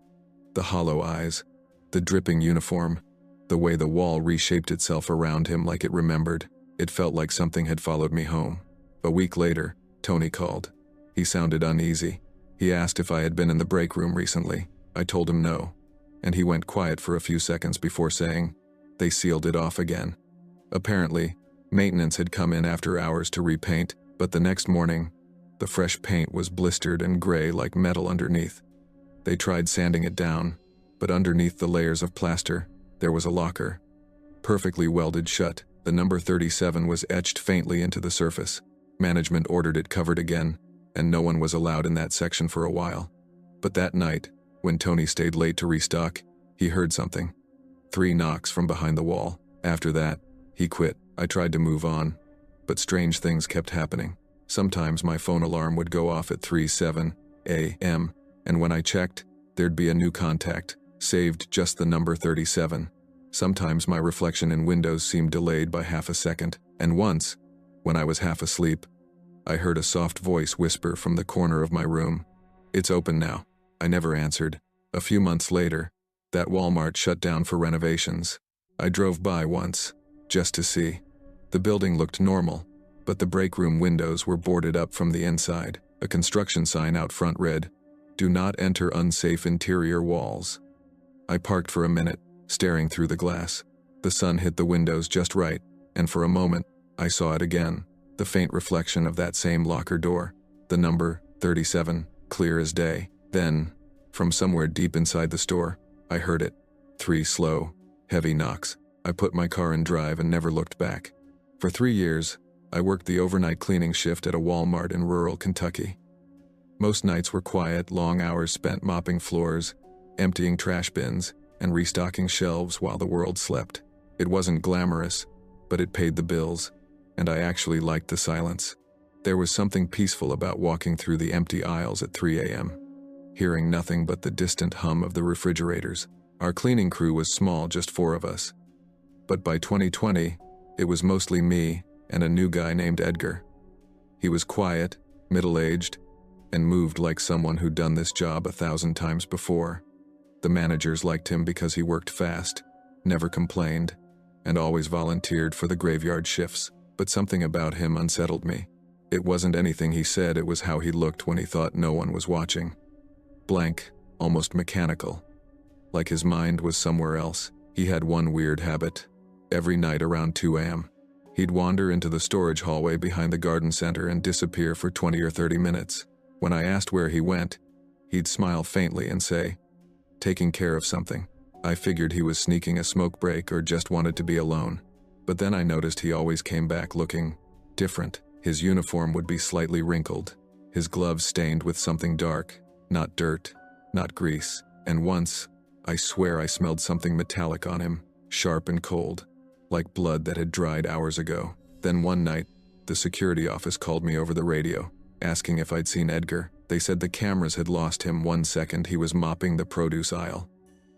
The hollow eyes, the dripping uniform, the way the wall reshaped itself around him like it remembered. It felt like something had followed me home. A week later, Tony called. He sounded uneasy. He asked if I had been in the break room recently. I told him no, and he went quiet for a few seconds before saying, "They sealed it off again." Apparently, maintenance had come in after hours to repaint, but the next morning, the fresh paint was blistered and gray like metal underneath. They tried sanding it down, but underneath the layers of plaster, there was a locker. Perfectly welded shut, the number 37 was etched faintly into the surface. Management ordered it covered again, and no one was allowed in that section for a while. But that night, when Tony stayed late to restock, he heard something. 3 knocks from behind the wall. After that, he quit. I tried to move on, but strange things kept happening. Sometimes my phone alarm would go off at 3:07 a.m., and when I checked, there'd be a new contact, saved just the number 37. Sometimes my reflection in windows seemed delayed by half a second, and once, when I was half asleep, I heard a soft voice whisper from the corner of my room, "It's open now." I never answered. A few months later, that Walmart shut down for renovations. I drove by once, just to see. The building looked normal, but the break room windows were boarded up from the inside. A construction sign out front read, "Do not enter unsafe interior walls." I parked for a minute, staring through the glass. The sun hit the windows just right, and for a moment, I saw it again. The faint reflection of that same locker door. The number, 37, clear as day. Then, from somewhere deep inside the store, I heard it. 3 slow, heavy knocks. I put my car in drive and never looked back. For 3 years, I worked the overnight cleaning shift at a Walmart in rural Kentucky. Most nights were quiet, long hours spent mopping floors, emptying trash bins, and restocking shelves while the world slept. It wasn't glamorous, but it paid the bills, and I actually liked the silence. There was something peaceful about walking through the empty aisles at 3 a.m., hearing nothing but the distant hum of the refrigerators. Our cleaning crew was small, just 4 of us. But by 2020, it was mostly me and a new guy named Edgar. He was quiet, middle-aged, and moved like someone who'd done this job 1,000 times before. The managers liked him because he worked fast, never complained, and always volunteered for the graveyard shifts. But something about him unsettled me. It wasn't anything he said, it was how he looked when he thought no one was watching. Blank, almost mechanical. Like his mind was somewhere else. He had one weird habit. Every night around 2 a.m., he'd wander into the storage hallway behind the garden center and disappear for 20 or 30 minutes. When I asked where he went, he'd smile faintly and say, "Taking care of something." I figured he was sneaking a smoke break or just wanted to be alone. But then I noticed he always came back looking different. His uniform would be slightly wrinkled, his gloves stained with something dark, not dirt, not grease. And once, I swear I smelled something metallic on him, sharp and cold, like blood that had dried hours ago. Then one night, the security office called me over the radio, asking if I'd seen Edgar. They said the cameras had lost him. 1 second he was mopping the produce aisle.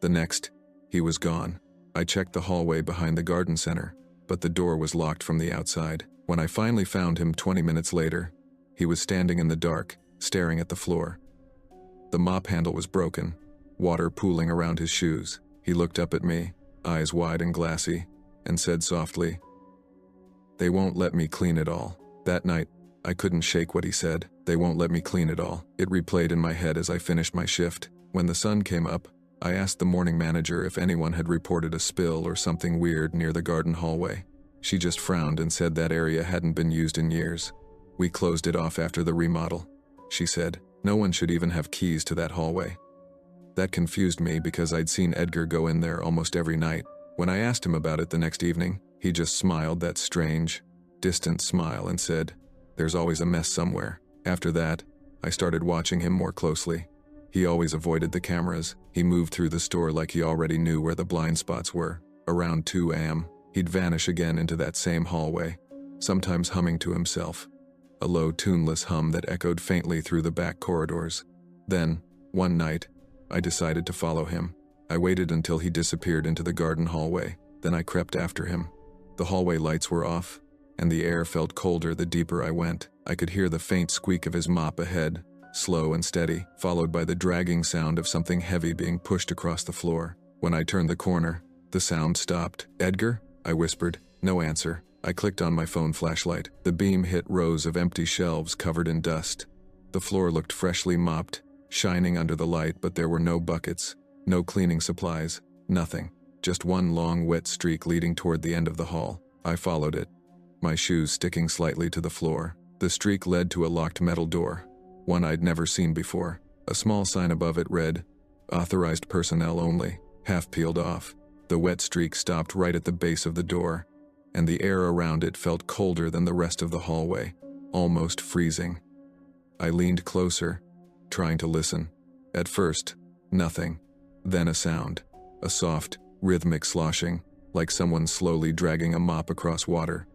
The next, he was gone. I checked the hallway behind the garden center, but the door was locked from the outside. When I finally found him 20 minutes later, he was standing in the dark, staring at the floor. The mop handle was broken, water pooling around his shoes. He looked up at me, eyes wide and glassy, and said softly, "They won't let me clean it all." That night, I couldn't shake what he said. They won't let me clean it all. It replayed in my head as I finished my shift. When the sun came up, I asked the morning manager if anyone had reported a spill or something weird near the garden hallway. She just frowned and said that area hadn't been used in years. We closed it off after the remodel. She said, no one should even have keys to that hallway. That confused me because I'd seen Edgar go in there almost every night. When I asked him about it the next evening, he just smiled that strange, distant smile and said, there's always a mess somewhere. After that, I started watching him more closely. He always avoided the cameras. He moved through the store like he already knew where the blind spots were. Around 2 a.m., he'd vanish again into that same hallway, sometimes humming to himself, a low, tuneless hum that echoed faintly through the back corridors. Then, one night, I decided to follow him. I waited until he disappeared into the garden hallway, then I crept after him. The hallway lights were off, and the air felt colder the deeper I went. I could hear the faint squeak of his mop ahead, slow and steady, followed by the dragging sound of something heavy being pushed across the floor. When I turned the corner, the sound stopped. Edgar? I whispered. No answer. I clicked on my phone flashlight. The beam hit rows of empty shelves covered in dust. The floor looked freshly mopped, shining under the light, but there were no buckets, no cleaning supplies, nothing. Just one long wet streak leading toward the end of the hall. I followed it, my shoes sticking slightly to the floor. The streak led to a locked metal door, one I'd never seen before. A small sign above it read, "Authorized personnel only," half peeled off. The wet streak stopped right at the base of the door, and the air around it felt colder than the rest of the hallway, almost freezing. I leaned closer, trying to listen. At first, nothing. Then a sound, a soft, rhythmic sloshing, like someone slowly dragging a mop across water.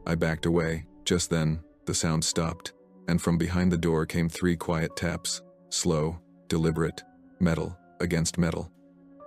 I backed away. Just then, the sound stopped, and from behind the door came 3 quiet taps, slow, deliberate, metal against metal.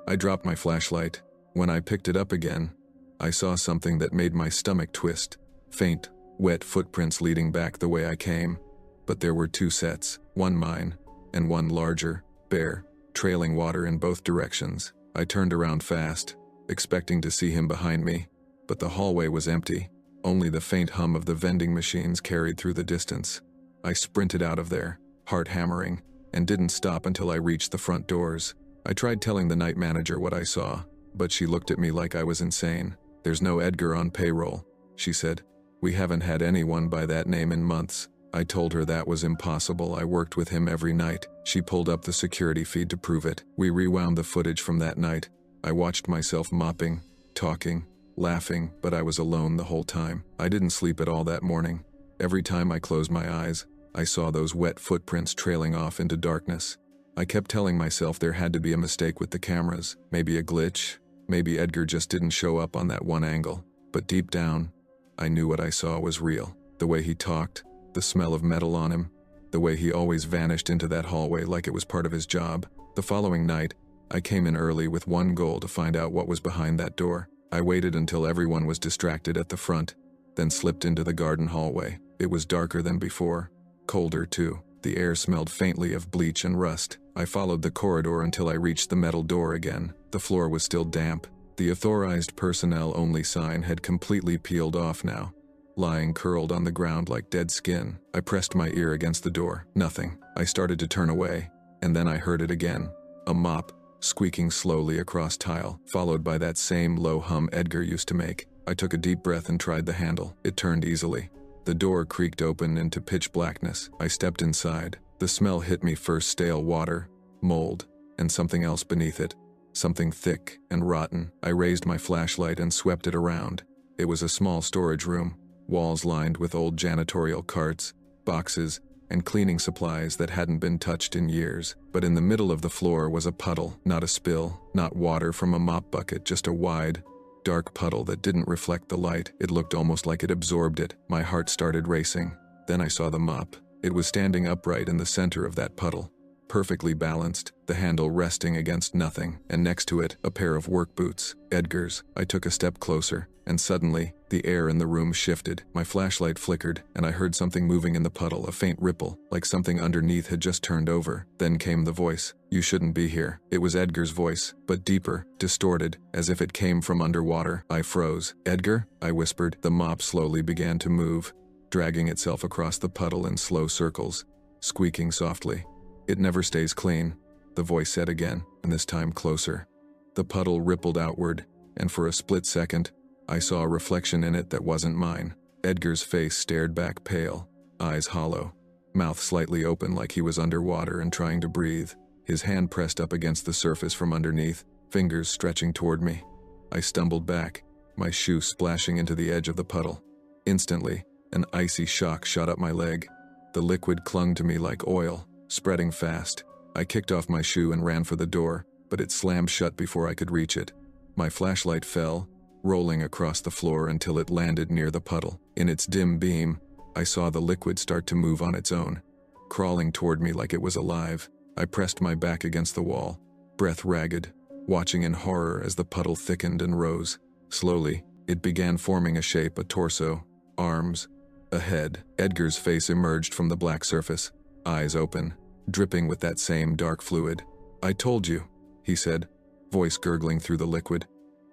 I dropped my flashlight. When I picked it up again, I saw something that made my stomach twist. Faint, wet footprints leading back the way I came. But there were 2 sets, one mine, and one larger, bare, trailing water in both directions. I turned around fast, expecting to see him behind me, but the hallway was empty. Only the faint hum of the vending machines carried through the distance. I sprinted out of there, heart hammering, and didn't stop until I reached the front doors. I tried telling the night manager what I saw, but she looked at me like I was insane. "There's no Edgar on payroll," she said. "We haven't had anyone by that name in months." I told her that was impossible. I worked with him every night. She pulled up the security feed to prove it. We rewound the footage from that night. I watched myself mopping, talking, laughing, but I was alone the whole time. I didn't sleep at all that morning. Every time I closed my eyes, I saw those wet footprints trailing off into darkness. I kept telling myself there had to be a mistake with the cameras, maybe a glitch, maybe Edgar just didn't show up on that one angle. But deep down, I knew what I saw was real. The way he talked, the smell of metal on him, the way he always vanished into that hallway like it was part of his job. The following night, I came in early with one goal: to find out what was behind that door. I waited until everyone was distracted at the front, then slipped into the garden hallway. It was darker than before, colder too. The air smelled faintly of bleach and rust. I followed the corridor until I reached the metal door again. The floor was still damp. The authorized personnel only sign had completely peeled off now, lying curled on the ground like dead skin. I pressed my ear against the door. Nothing. I started to turn away, and then I heard it again. A mop, squeaking slowly across tile, followed by that same low hum Edgar used to make. I took a deep breath and tried the handle. It turned easily. The door creaked open into pitch blackness. I stepped inside. The smell hit me first: stale water, mold, and something else beneath it. Something thick and rotten. I raised my flashlight and swept it around. It was a small storage room, walls lined with old janitorial carts, boxes, and cleaning supplies that hadn't been touched in years. But in the middle of the floor was a puddle, not a spill, not water from a mop bucket, just a wide, dark puddle that didn't reflect the light. It looked almost like it absorbed it. My heart started racing. Then I saw the mop. It was standing upright in the center of that puddle, perfectly balanced, the handle resting against nothing, and next to it, a pair of work boots, Edgar's. I took a step closer, and suddenly, the air in the room shifted. My flashlight flickered, and I heard something moving in the puddle, a faint ripple, like something underneath had just turned over. Then came the voice. "You shouldn't be here." It was Edgar's voice, but deeper, distorted, as if it came from underwater. I froze. "Edgar?" I whispered. The mop slowly began to move, dragging itself across the puddle in slow circles, squeaking softly. "It never stays clean," the voice said again, and this time closer. The puddle rippled outward, and for a split second, I saw a reflection in it that wasn't mine. Edgar's face stared back pale, eyes hollow, mouth slightly open like he was underwater and trying to breathe. His hand pressed up against the surface from underneath, fingers stretching toward me. I stumbled back, my shoe splashing into the edge of the puddle. Instantly, an icy shock shot up my leg. The liquid clung to me like oil, spreading fast. I kicked off my shoe and ran for the door, but it slammed shut before I could reach it. My flashlight fell, rolling across the floor until it landed near the puddle. In its dim beam, I saw the liquid start to move on its own, crawling toward me like it was alive. I pressed my back against the wall, breath ragged, watching in horror as the puddle thickened and rose. Slowly, it began forming a shape, a torso, arms, a head. Edgar's face emerged from the black surface, eyes open, dripping with that same dark fluid. "I told you," he said, voice gurgling through the liquid.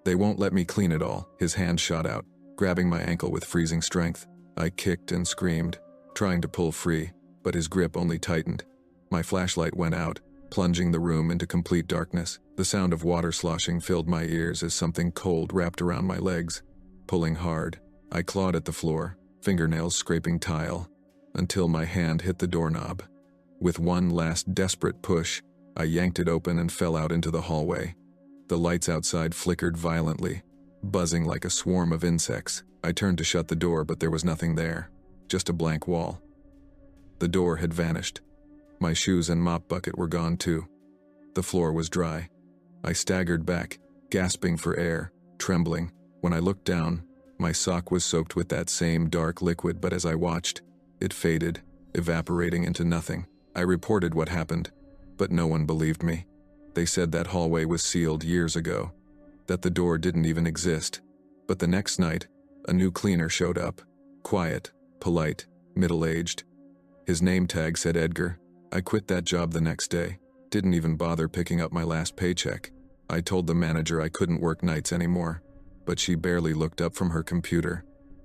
"They won't let me clean it all." His hand shot out, grabbing my ankle with freezing strength. I kicked and screamed, trying to pull free, but his grip only tightened. My flashlight went out, plunging the room into complete darkness. The sound of water sloshing filled my ears as something cold wrapped around my legs. Pulling hard, I clawed at the floor, fingernails scraping tile, until my hand hit the doorknob. With one last desperate push, I yanked it open and fell out into the hallway. The lights outside flickered violently, buzzing like a swarm of insects. I turned to shut the door, but there was nothing there, just a blank wall. The door had vanished. My shoes and mop bucket were gone too. The floor was dry. I staggered back, gasping for air, trembling. When I looked down, my sock was soaked with that same dark liquid, but as I watched, it faded, evaporating into nothing. I reported what happened, but no one believed me. They said that hallway was sealed years ago, that the door didn't even exist. But the next night, a new cleaner showed up, quiet, polite, middle-aged. His name tag said Edgar. I quit that job the next day, didn't even bother picking up my last paycheck. I told the manager I couldn't work nights anymore, but she barely looked up from her computer.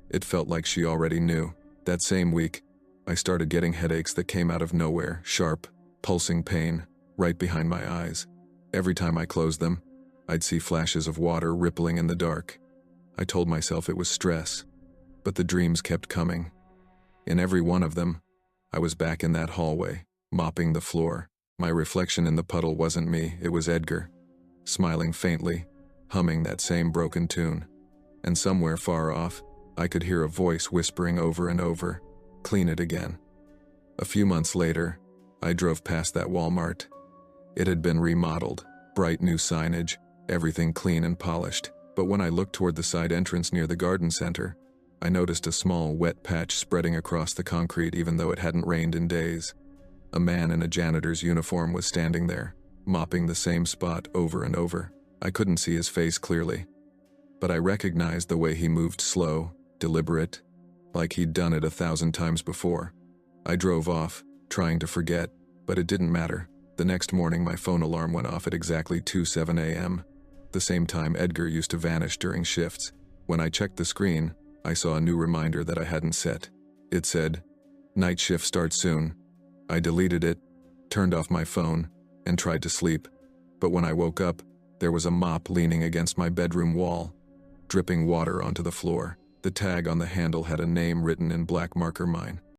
It felt like she already knew. That same week, I started getting headaches that came out of nowhere, sharp, pulsing pain, right behind my eyes. Every time I closed them, I'd see flashes of water rippling in the dark. I told myself it was stress, but the dreams kept coming. In every one of them, I was back in that hallway, mopping the floor. My reflection in the puddle wasn't me, it was Edgar, smiling faintly, humming that same broken tune. And somewhere far off, I could hear a voice whispering over and over, "Clean it again." A few months later, I drove past that Walmart. It had been remodeled, bright new signage, everything clean and polished. But when I looked toward the side entrance near the garden center, I noticed a small wet patch spreading across the concrete even though it hadn't rained in days. A man in a janitor's uniform was standing there, mopping the same spot over and over. I couldn't see his face clearly, but I recognized the way he moved, slow, deliberate, like he'd done it 1,000 times before. I drove off, trying to forget, but it didn't matter. The next morning my phone alarm went off at exactly 2:07 a.m., the same time Edgar used to vanish during shifts. When I checked the screen, I saw a new reminder that I hadn't set. It said, "Night shift starts soon." I deleted it, turned off my phone, and tried to sleep. But when I woke up, there was a mop leaning against my bedroom wall, dripping water onto the floor. The tag on the handle had a name written in black marker, mine.